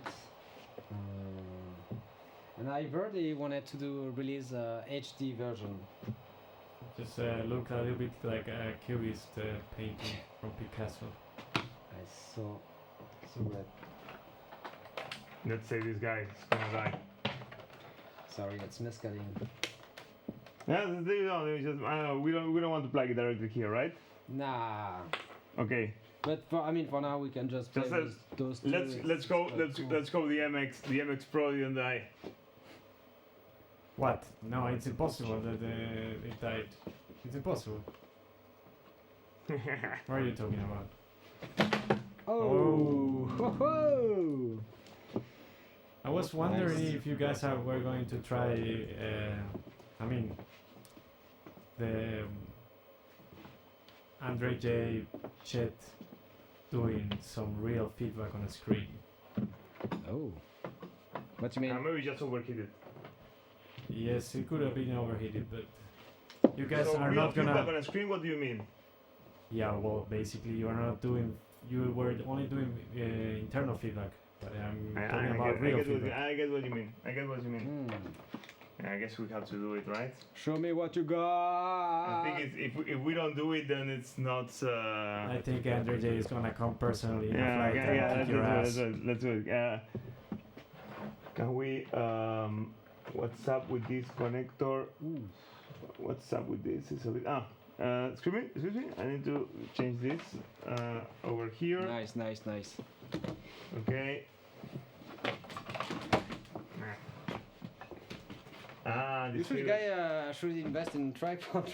[SPEAKER 2] And I've heard they wanted to release a HD version.
[SPEAKER 4] Just look a little bit like a cubist painting from Picasso.
[SPEAKER 2] I saw red.
[SPEAKER 1] Let's say this guy is gonna die.
[SPEAKER 2] Sorry, it's mescaline.
[SPEAKER 1] Yeah, we don't want to plug it directly here, right?
[SPEAKER 2] Nah.
[SPEAKER 1] Okay.
[SPEAKER 2] But for now we can just play
[SPEAKER 1] Just
[SPEAKER 2] with those two.
[SPEAKER 1] let's go the MX Pro didn't die.
[SPEAKER 4] What? No, it's impossible that it died. It's impossible. What are you talking about?
[SPEAKER 2] Oh! Ho ho!
[SPEAKER 4] I was wondering
[SPEAKER 2] Nice.
[SPEAKER 4] if you guys were going to try, the Andre J chat doing some real feedback on a screen.
[SPEAKER 2] Oh. What you mean?
[SPEAKER 1] Maybe just overheated.
[SPEAKER 4] Yes, it could have been overheated, but you guys
[SPEAKER 1] So
[SPEAKER 4] are
[SPEAKER 1] real
[SPEAKER 4] not
[SPEAKER 1] feedback
[SPEAKER 4] gonna.
[SPEAKER 1] on a screen. What do you mean?
[SPEAKER 4] Yeah, well, basically you are not doing. You were only doing internal feedback, but I'm talking about real feedback.
[SPEAKER 1] I get what you mean. I get what you mean.
[SPEAKER 2] Hmm.
[SPEAKER 1] Yeah, I guess we have to do it, right?
[SPEAKER 2] Show me what you
[SPEAKER 1] I
[SPEAKER 2] got.
[SPEAKER 1] think if we don't do it, then it's not.
[SPEAKER 4] I think Andre J is gonna come personally in a
[SPEAKER 1] Yeah,
[SPEAKER 4] flight
[SPEAKER 1] okay,
[SPEAKER 4] and kick your ass.
[SPEAKER 1] let's do it. Can we? What's up with this connector?
[SPEAKER 2] Ooh.
[SPEAKER 1] What's up with this? It's a bit. Excuse me. I need to change this over here.
[SPEAKER 2] Nice.
[SPEAKER 1] Okay.
[SPEAKER 2] This
[SPEAKER 1] cable-
[SPEAKER 2] guy should invest in tripod.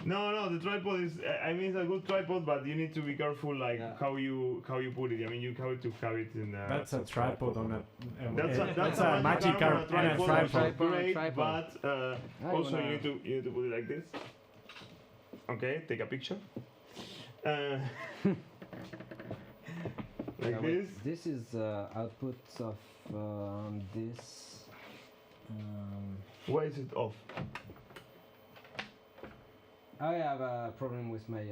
[SPEAKER 1] No, the tripod is. I mean, it's a good tripod, but you need to be careful, like
[SPEAKER 2] Yeah.
[SPEAKER 1] how you put it. I mean, you have to have it in.
[SPEAKER 4] That's a tripod on a.
[SPEAKER 1] That's
[SPEAKER 4] a magic
[SPEAKER 1] arm
[SPEAKER 4] carp on a
[SPEAKER 1] which
[SPEAKER 4] tripod.
[SPEAKER 1] is great,
[SPEAKER 2] Tripod.
[SPEAKER 1] but also
[SPEAKER 2] wanna-
[SPEAKER 1] you need to put it like this. Okay, take a picture. Like
[SPEAKER 2] Yeah, wait,
[SPEAKER 1] this.
[SPEAKER 2] this is output of this.
[SPEAKER 1] Why is it off?
[SPEAKER 2] I have a problem with my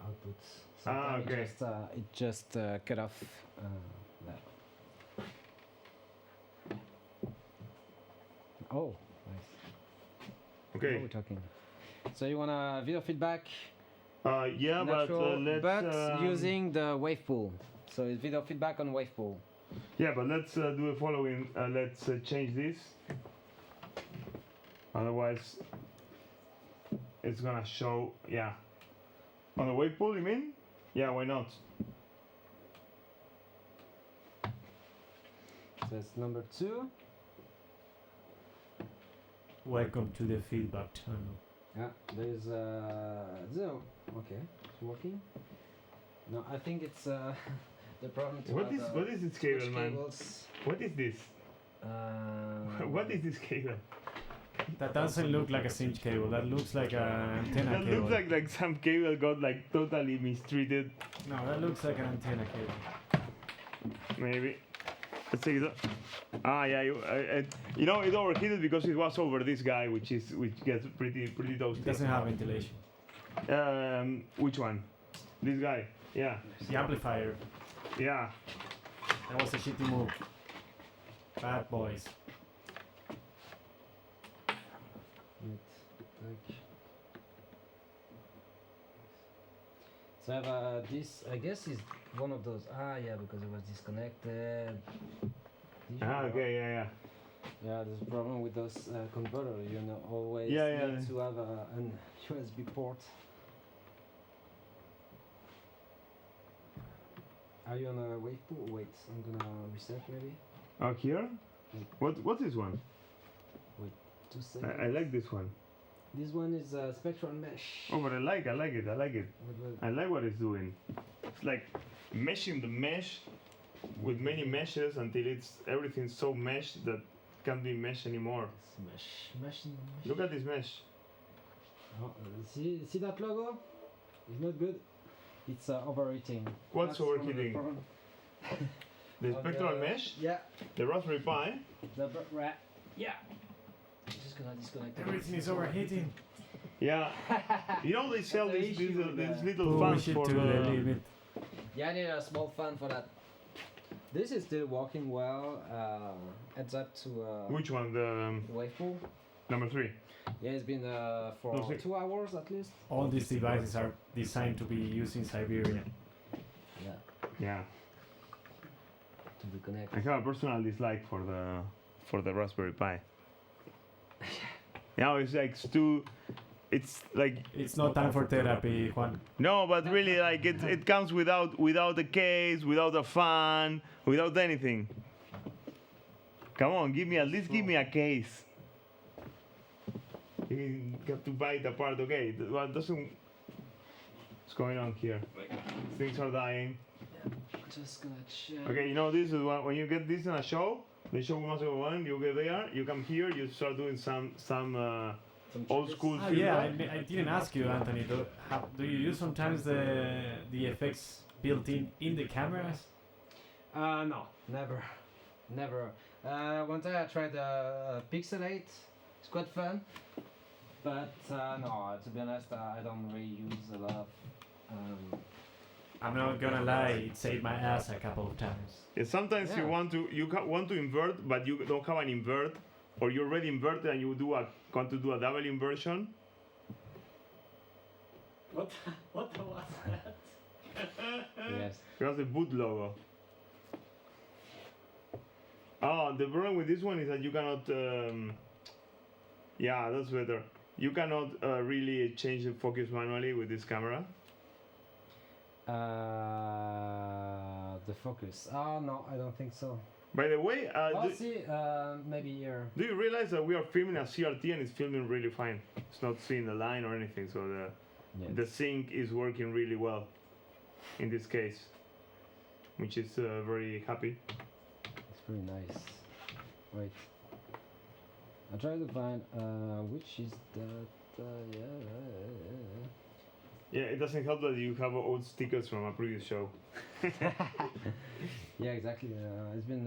[SPEAKER 2] outputs. Sometimes
[SPEAKER 1] okay.
[SPEAKER 2] It just cut off. That. Oh, nice. Now
[SPEAKER 1] Okay.
[SPEAKER 2] we're talking. So you want a video feedback?
[SPEAKER 1] Yeah,
[SPEAKER 2] Natural,
[SPEAKER 1] let's.
[SPEAKER 2] but using the wave pool. So it's video feedback on wave pool.
[SPEAKER 1] Yeah, but let's do the following. Let's change this. Otherwise, it's gonna show. Yeah. On the wave pool, you mean? Yeah, why not?
[SPEAKER 2] So it's number 2.
[SPEAKER 4] Welcome to the feedback channel.
[SPEAKER 2] Yeah, there's 0. Okay, it's working. No, I think it's the problem. To
[SPEAKER 1] What is this cable,
[SPEAKER 2] switch
[SPEAKER 1] man?
[SPEAKER 2] cables.
[SPEAKER 1] What is this? What is this cable?
[SPEAKER 4] That doesn't look like a cinch cable. That looks like an antenna
[SPEAKER 1] That
[SPEAKER 4] cable.
[SPEAKER 1] looks like some cable got like totally mistreated.
[SPEAKER 4] No, that looks like an antenna cable.
[SPEAKER 1] Maybe. Let's take it up. Yeah, you know it overheated because it was over this guy, which gets pretty toasty.
[SPEAKER 4] It doesn't have ventilation.
[SPEAKER 1] Which one? This guy. Yeah.
[SPEAKER 4] The amplifier.
[SPEAKER 1] Yeah.
[SPEAKER 4] That was a shitty move. Bad boys.
[SPEAKER 2] So I have this. I guess is one of those. Yeah, because it was disconnected.
[SPEAKER 1] Okay. Yeah.
[SPEAKER 2] Yeah, there's a problem with those converters. You know, always
[SPEAKER 1] Yeah.
[SPEAKER 2] need to have an USB port. Are you on a wave pool? Wait, I'm gonna reset maybe.
[SPEAKER 1] Oh, here? What is one?
[SPEAKER 2] 2 seconds.
[SPEAKER 1] I like this one.
[SPEAKER 2] This one is spectral mesh.
[SPEAKER 1] Oh, but I like it.
[SPEAKER 2] What-
[SPEAKER 1] I like what it's doing. It's like meshing the mesh with many meshes until everything's so meshed that can't be mesh anymore.
[SPEAKER 2] Mesh.
[SPEAKER 1] Look at this mesh.
[SPEAKER 2] Oh, see that logo? It's not good. It's overheating.
[SPEAKER 1] What's
[SPEAKER 2] That's one of the
[SPEAKER 1] overheating?
[SPEAKER 2] problem.
[SPEAKER 1] The
[SPEAKER 2] Of
[SPEAKER 1] spectral mesh,
[SPEAKER 2] Yeah.
[SPEAKER 1] the Raspberry Pi.
[SPEAKER 2] Yeah. I'm just gonna disconnect.
[SPEAKER 4] Everything is overheating.
[SPEAKER 1] Yeah. You know they sell
[SPEAKER 2] That's the
[SPEAKER 1] these
[SPEAKER 2] issue with
[SPEAKER 1] these
[SPEAKER 2] that.
[SPEAKER 1] little fans
[SPEAKER 4] Push it
[SPEAKER 1] for
[SPEAKER 4] to the
[SPEAKER 1] the.
[SPEAKER 4] limit.
[SPEAKER 2] Yeah, I need a small fan for that. This is still working well. Heads up to
[SPEAKER 1] Which one? The
[SPEAKER 2] wave pool.
[SPEAKER 1] Number 3.
[SPEAKER 2] Yeah, it's been for
[SPEAKER 1] No, see-
[SPEAKER 2] 2 hours at least.
[SPEAKER 4] All these devices are designed to be used in Siberia.
[SPEAKER 2] Yeah,
[SPEAKER 1] Yeah.
[SPEAKER 2] to reconnect.
[SPEAKER 1] I have a personal dislike for the Raspberry Pi. Now it's like it's like
[SPEAKER 4] It's not time for therapy, Juan.
[SPEAKER 1] no, but really like it comes without a case, without a fan, without anything. Come on, at least give me a case. You have to buy it apart. Okay, what doesn't? What's going on here? Things are dying.
[SPEAKER 2] Just gonna check.
[SPEAKER 1] Okay, you know this is when you get this in a show. The show must go on. You get there. You come here. You start doing some old school.
[SPEAKER 4] Ah,
[SPEAKER 1] film
[SPEAKER 4] yeah,
[SPEAKER 1] rock.
[SPEAKER 4] I didn't ask you, Anthony. Do you use sometimes the effects built in the cameras?
[SPEAKER 2] No, never. One time I tried Pixelate. It's quite fun. But no, to be honest, I don't really use a lot of.
[SPEAKER 4] I'm not gonna lie, it saved my ass a couple of times.
[SPEAKER 1] Yeah, sometimes you
[SPEAKER 2] Yeah.
[SPEAKER 1] want to invert, but you don't have an invert, or you're already inverted and you want to do a double inversion.
[SPEAKER 5] What was that?
[SPEAKER 2] Yes.
[SPEAKER 1] Because the boot logo. Oh, the problem with this one is that you cannot. Yeah, that's better. You cannot really change the focus manually with this camera.
[SPEAKER 2] The focus. Oh no, I don't think so.
[SPEAKER 1] By the way,
[SPEAKER 2] I'll see. Maybe here.
[SPEAKER 1] do you realize that we are filming a CRT and it's filming really fine? It's not seeing the line or anything, so the sync is working really well in this case, which is very happy.
[SPEAKER 2] It's pretty nice. Wait. I try to find which is that.
[SPEAKER 1] Yeah, it doesn't help that you have old stickers from a previous show.
[SPEAKER 2] Yeah, exactly. It's been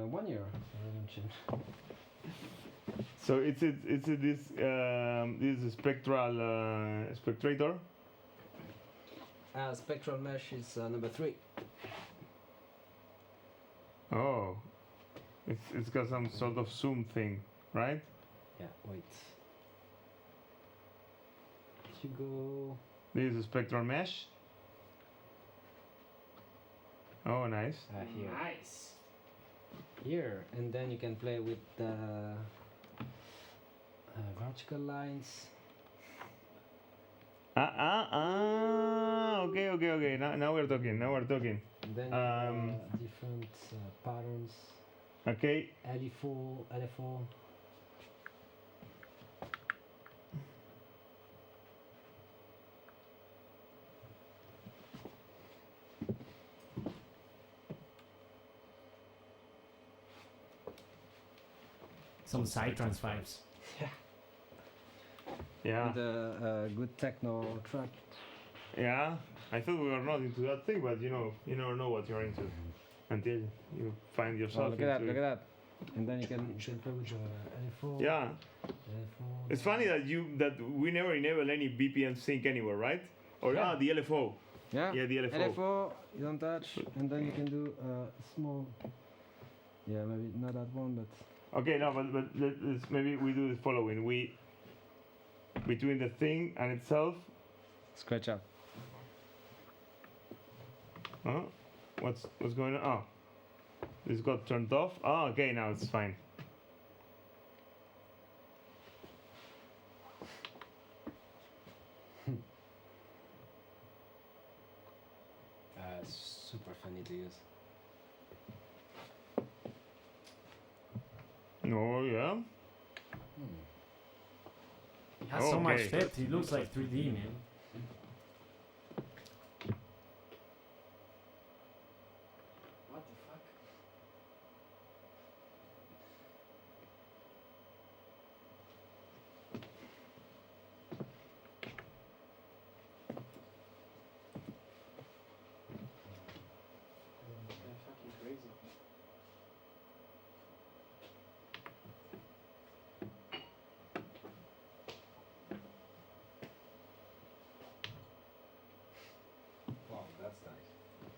[SPEAKER 2] 1 year. As I mentioned.
[SPEAKER 1] So it's this spectral spectrator.
[SPEAKER 2] Spectral mesh is number 3.
[SPEAKER 1] Oh, it's got some sort of zoom thing, right?
[SPEAKER 2] Yeah. Wait. If you go.
[SPEAKER 1] This is a spectral mesh. Oh, nice.
[SPEAKER 2] Here.
[SPEAKER 5] Nice.
[SPEAKER 2] Here, and then you can play with the vertical lines.
[SPEAKER 1] Okay. Now we're talking.
[SPEAKER 2] And then different patterns.
[SPEAKER 1] Okay.
[SPEAKER 2] LFO.
[SPEAKER 4] Some Psytrance vibes.
[SPEAKER 1] Yeah.
[SPEAKER 2] With a good techno track.
[SPEAKER 1] Yeah. I thought we were not into that thing, but you never know what you're into until you find
[SPEAKER 2] Oh,
[SPEAKER 1] yourself
[SPEAKER 2] look at
[SPEAKER 1] into
[SPEAKER 2] that!
[SPEAKER 1] it.
[SPEAKER 2] And then you can play with the LFO.
[SPEAKER 1] Yeah.
[SPEAKER 2] LFO.
[SPEAKER 1] It's funny that we never enable any BPM sync anywhere, right? Or
[SPEAKER 2] Yeah.
[SPEAKER 1] the LFO.
[SPEAKER 2] Yeah.
[SPEAKER 1] Yeah, the LFO.
[SPEAKER 2] LFO. You don't touch, and then you can do a small. Yeah, maybe not that one, but.
[SPEAKER 1] Okay, no, but let's maybe we do the following. We between the thing and itself.
[SPEAKER 2] Scratch out.
[SPEAKER 1] Huh? What's going on? Oh, this got turned off. Oh, okay, now it's fine.
[SPEAKER 2] Super funny to use.
[SPEAKER 1] Oh yeah.
[SPEAKER 4] It has so much
[SPEAKER 1] Okay.
[SPEAKER 4] depth, it looks like 3D, man.
[SPEAKER 5] What the fuck? They're fucking crazy.
[SPEAKER 2] Wow, that's nice.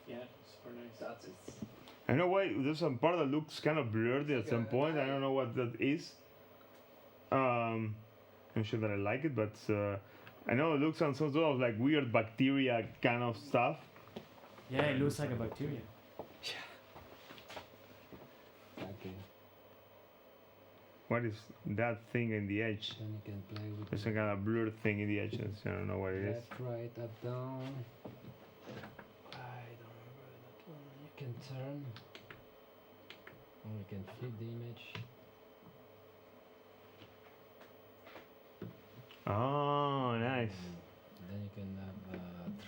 [SPEAKER 5] Yeah, super nice.
[SPEAKER 2] That's it.
[SPEAKER 1] I know why there's some part that looks kind of blurry at some point. I don't know what that is. I'm sure that I like it, but I know it looks on some sort of like weird bacteria kind of stuff.
[SPEAKER 4] Yeah, it looks like a bacteria.
[SPEAKER 2] Okay.
[SPEAKER 1] What is that thing in the edge?
[SPEAKER 2] Then you can play with
[SPEAKER 1] There's some kind of blurred thing in the edges. I don't know what it is.
[SPEAKER 2] left, right, up, down. I don't remember that one. You can turn. Or you can flip the image.
[SPEAKER 1] Oh, nice.
[SPEAKER 2] And then you can have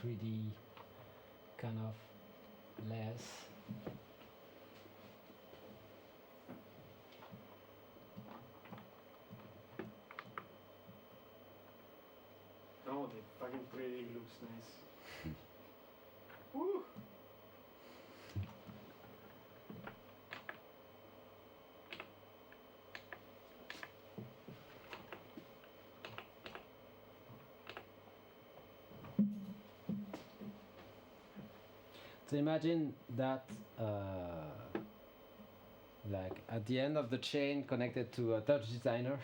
[SPEAKER 2] 3D kind of less.
[SPEAKER 5] Oh, the fucking 3D looks nice. Woo!
[SPEAKER 2] So imagine that like at the end of the chain connected to a touch designer.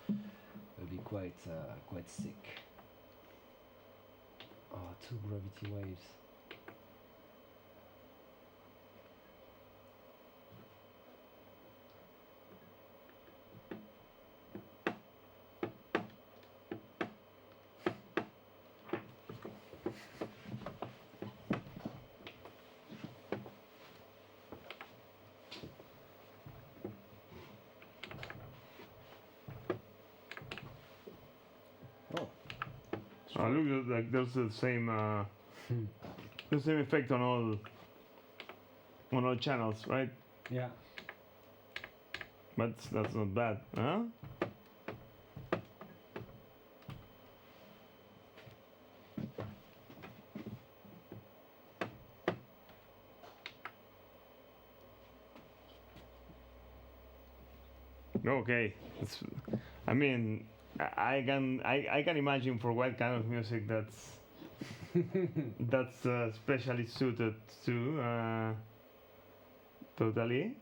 [SPEAKER 2] It'll be quite sick. Oh, 2 gravity waves.
[SPEAKER 1] Oh, look, like there's the same effect on all channels, right?
[SPEAKER 2] Yeah.
[SPEAKER 1] But that's not bad, huh? Okay, I mean, I can imagine for what kind of music that's specially suited to. Totally.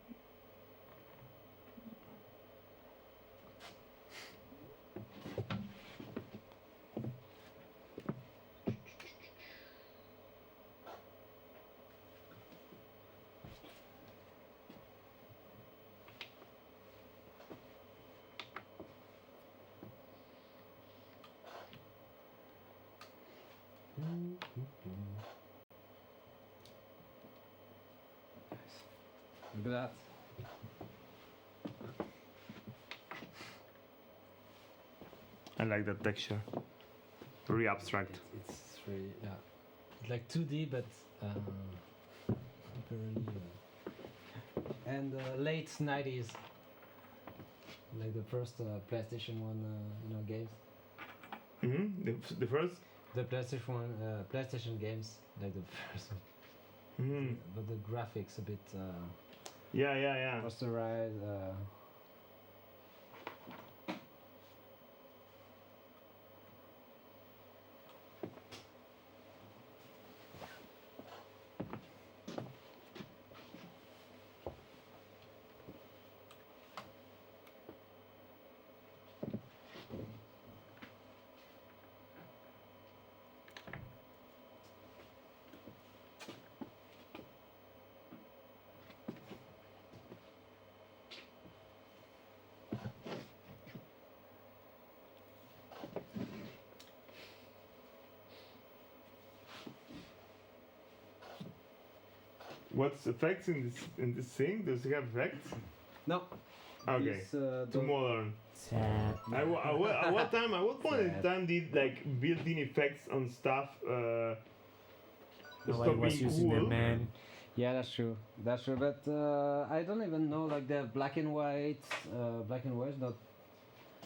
[SPEAKER 2] Look at that.
[SPEAKER 1] I like that texture. Very abstract.
[SPEAKER 2] It's really, yeah. It's like 2D, but very and late 90s, like the first PlayStation 1, games.
[SPEAKER 1] The first.
[SPEAKER 2] The PlayStation games, like the first one. But the graphics a bit
[SPEAKER 1] Yeah.
[SPEAKER 2] posterized.
[SPEAKER 1] What's effects in this thing? Does it have effects?
[SPEAKER 2] No.
[SPEAKER 1] Okay.
[SPEAKER 2] This,
[SPEAKER 1] Too
[SPEAKER 2] don't-
[SPEAKER 1] modern.
[SPEAKER 4] Sad.
[SPEAKER 1] At what time? At what point in time did like built-in effects on stuff
[SPEAKER 4] Nobody
[SPEAKER 1] stop
[SPEAKER 4] was
[SPEAKER 1] being
[SPEAKER 4] using
[SPEAKER 1] cool?
[SPEAKER 4] them, man.
[SPEAKER 2] Yeah, that's true. That's true. But I don't even know, like the black and white, not.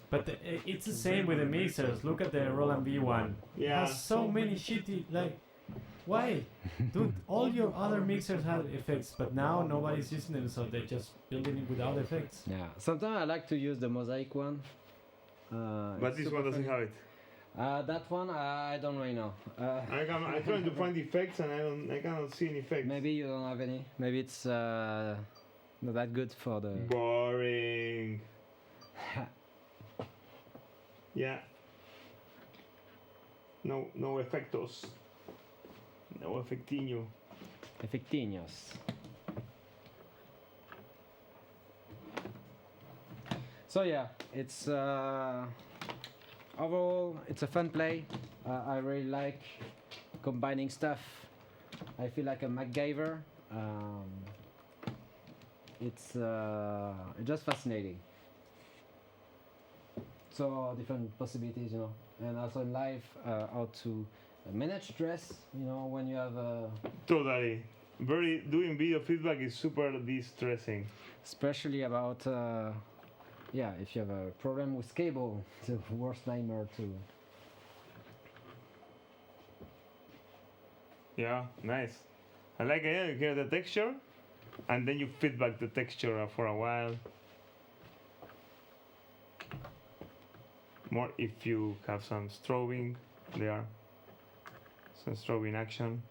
[SPEAKER 4] But it's the same with the mixers. Look at the Roland V1. It
[SPEAKER 1] Yeah.
[SPEAKER 4] has so many shitty, like, why? Dude, all your other mixers have effects, but now nobody's using them, so they're just building it without effects.
[SPEAKER 2] Yeah. Sometimes I like to use the mosaic one.
[SPEAKER 1] But
[SPEAKER 2] it's
[SPEAKER 1] this
[SPEAKER 2] super
[SPEAKER 1] one doesn't
[SPEAKER 2] funny.
[SPEAKER 1] have it.
[SPEAKER 2] That one, I don't really know.
[SPEAKER 1] I'm trying to find effects and I cannot see any effects.
[SPEAKER 2] Maybe you don't have any. Maybe it's not that good for the.
[SPEAKER 1] Boring. Yeah. No efectos. No efectinho.
[SPEAKER 2] Efectinhos. So yeah, it's overall it's a fun play. I really like combining stuff. I feel like a MacGyver. It's just fascinating. So different possibilities, you know, and also in life how to manage stress. You know, when you have
[SPEAKER 1] Totally. Doing video feedback is super de-stressing.
[SPEAKER 2] especially about yeah, if you have a problem with cable, it's the worst nightmare too.
[SPEAKER 1] Yeah, nice. I like it. You hear the texture, and then you feedback the texture for a while. More if you have some strobing there, some strobing action.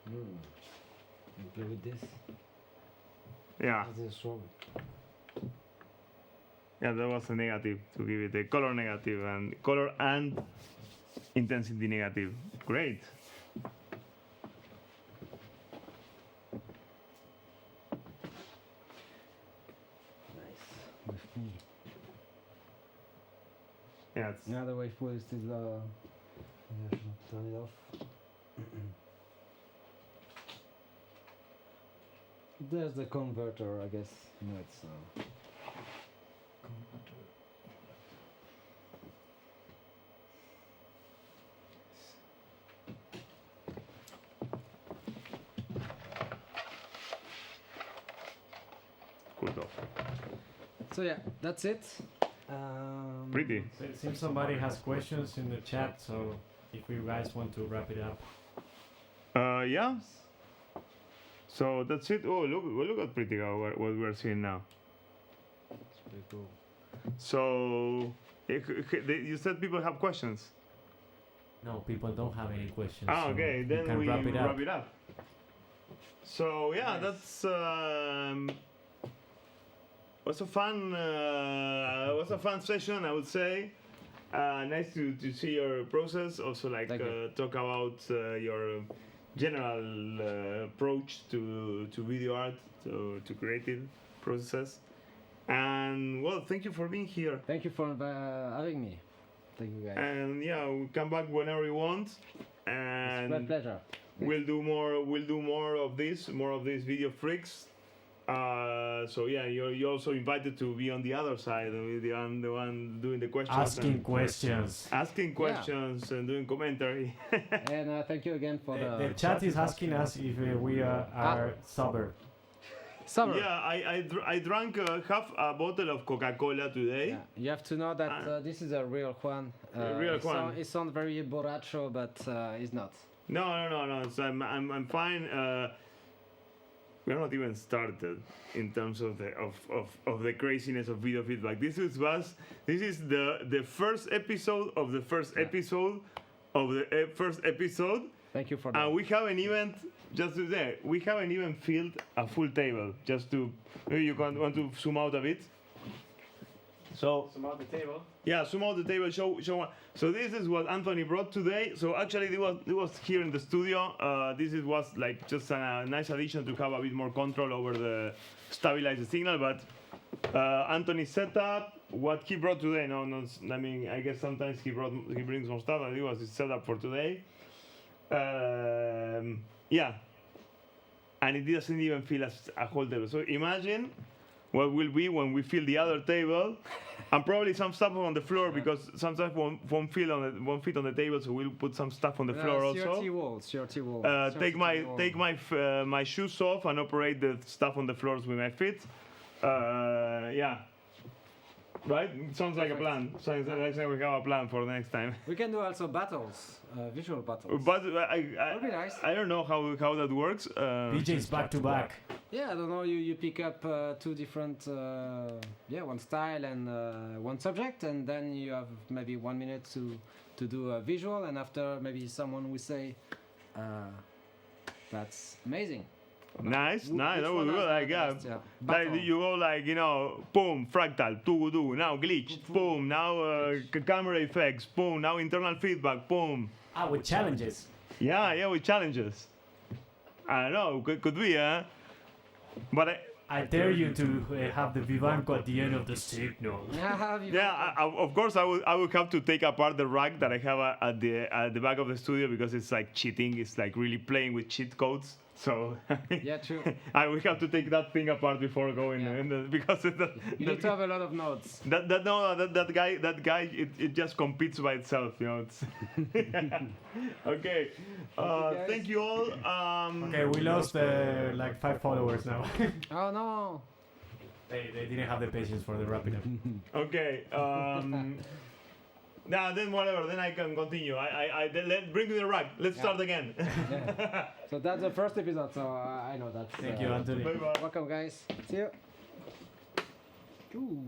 [SPEAKER 2] And play with this.
[SPEAKER 1] Yeah,
[SPEAKER 2] As a strobe.
[SPEAKER 1] yeah, that was a negative to give it a color negative and color and intensity negative. Great.
[SPEAKER 2] Nice. With me.
[SPEAKER 1] Yeah, it's,
[SPEAKER 2] Now the wave pool is still I should turn it off. There's the converter, I guess. You know, it's
[SPEAKER 1] cool though.
[SPEAKER 2] so yeah, that's it.
[SPEAKER 1] Pretty.
[SPEAKER 4] So it seems somebody has questions in the chat, so if you guys want to wrap it up.
[SPEAKER 1] Yeah. So that's it. Oh, look at pretty what we're seeing now.
[SPEAKER 2] It's pretty cool.
[SPEAKER 1] So you said people have questions.
[SPEAKER 4] No, people don't have any questions.
[SPEAKER 1] Ah,
[SPEAKER 4] so
[SPEAKER 1] okay.
[SPEAKER 4] you
[SPEAKER 1] Then
[SPEAKER 4] can
[SPEAKER 1] we
[SPEAKER 4] wrap it up.
[SPEAKER 1] So yeah,
[SPEAKER 2] Nice.
[SPEAKER 1] that's was a fun session, I would say. Nice to see your process. Also, like
[SPEAKER 2] Thank you.
[SPEAKER 1] talk about your general approach to video art, to creative processes. And well, thank you for being here.
[SPEAKER 2] Thank you for having me. Thank you guys.
[SPEAKER 1] And yeah, we'll come back whenever you want.
[SPEAKER 2] It's my
[SPEAKER 1] And
[SPEAKER 2] pleasure.
[SPEAKER 1] we'll do more of this video freaks. So yeah, you're also invited to be on the other side, the one doing the questions,
[SPEAKER 4] Asking questions.
[SPEAKER 1] asking questions and doing commentary.
[SPEAKER 2] And thank you again for
[SPEAKER 4] The chat is asking us if we are sober.
[SPEAKER 2] summer.
[SPEAKER 1] Yeah, I drank half a bottle of Coca-Cola today.
[SPEAKER 2] Yeah, you have to know that this is a real Juan.
[SPEAKER 1] Real Juan.
[SPEAKER 2] It sounds very borracho, but it's not.
[SPEAKER 1] No. So I'm fine. We're not even started in terms of the craziness of video feedback. This is the first episode of the first episode of the first episode,
[SPEAKER 2] Thank you for that.
[SPEAKER 1] and we haven't even filled a full table. Just to maybe you want to zoom out a bit. So
[SPEAKER 5] Some out the table.
[SPEAKER 1] yeah, zoom out the table. Show one. So this is what Anthony brought today. So actually, it was here in the studio. This was like just a nice addition to have a bit more control over the stabilize the signal. But Anthony's setup, what he brought today. No, I mean, I guess sometimes he brings more stuff. And it was his setup for today. Yeah, and it doesn't even feel as a whole table. So imagine what will be when we fill the other table, and probably some stuff on the floor because some stuff won't fit on the table. So we'll put some stuff on the floor also.
[SPEAKER 2] CRT wall.
[SPEAKER 1] Take my shoes off and operate the stuff on the floors with my feet. Yeah. Right? It sounds like a plan. Sounds like we have a plan for the next time.
[SPEAKER 2] We can do also battles, visual battles.
[SPEAKER 1] But
[SPEAKER 2] That'd be nice.
[SPEAKER 1] I don't know how that works.
[SPEAKER 4] PJ's back to back.
[SPEAKER 2] Yeah, I don't know. You pick up two different, one style and one subject, and then you have maybe 1 minute to do a visual, and after maybe someone will say, "That's amazing."
[SPEAKER 1] Nice, nice.
[SPEAKER 2] Which
[SPEAKER 1] That was
[SPEAKER 2] one
[SPEAKER 1] good.
[SPEAKER 2] are
[SPEAKER 1] Like,
[SPEAKER 2] the best? Yeah.
[SPEAKER 1] like
[SPEAKER 2] Baffle.
[SPEAKER 1] you go like, you know, boom, fractal, do, now glitch, boom, now camera effects, boom, now internal feedback, boom.
[SPEAKER 4] Ah, with challenges.
[SPEAKER 1] Yeah, with challenges. I don't know, could be, huh? But
[SPEAKER 4] I dare you to have the Vivanco at the end of the signal.
[SPEAKER 1] yeah, of course I would have to take apart the rack that I have at the back of the studio because it's like cheating. It's like really playing with cheat codes. So
[SPEAKER 2] Yeah, true.
[SPEAKER 1] I will have to take that thing apart before going
[SPEAKER 2] Yeah.
[SPEAKER 1] because
[SPEAKER 2] You need to have a lot of notes.
[SPEAKER 1] that guy it just competes by itself, you know. It's okay.
[SPEAKER 2] guys.
[SPEAKER 1] Thank you all.
[SPEAKER 4] Okay, we lost like 5 followers now.
[SPEAKER 2] Oh no.
[SPEAKER 4] they didn't have the patience for the wrapping up.
[SPEAKER 1] Okay. Now then whatever. Then I can continue. Bring me the rack. Let's start again.
[SPEAKER 2] Yeah. So that's the first episode, so I know that.
[SPEAKER 4] Thank you, Anthony.
[SPEAKER 1] Bye bye.
[SPEAKER 2] Welcome, guys. See you. Ooh.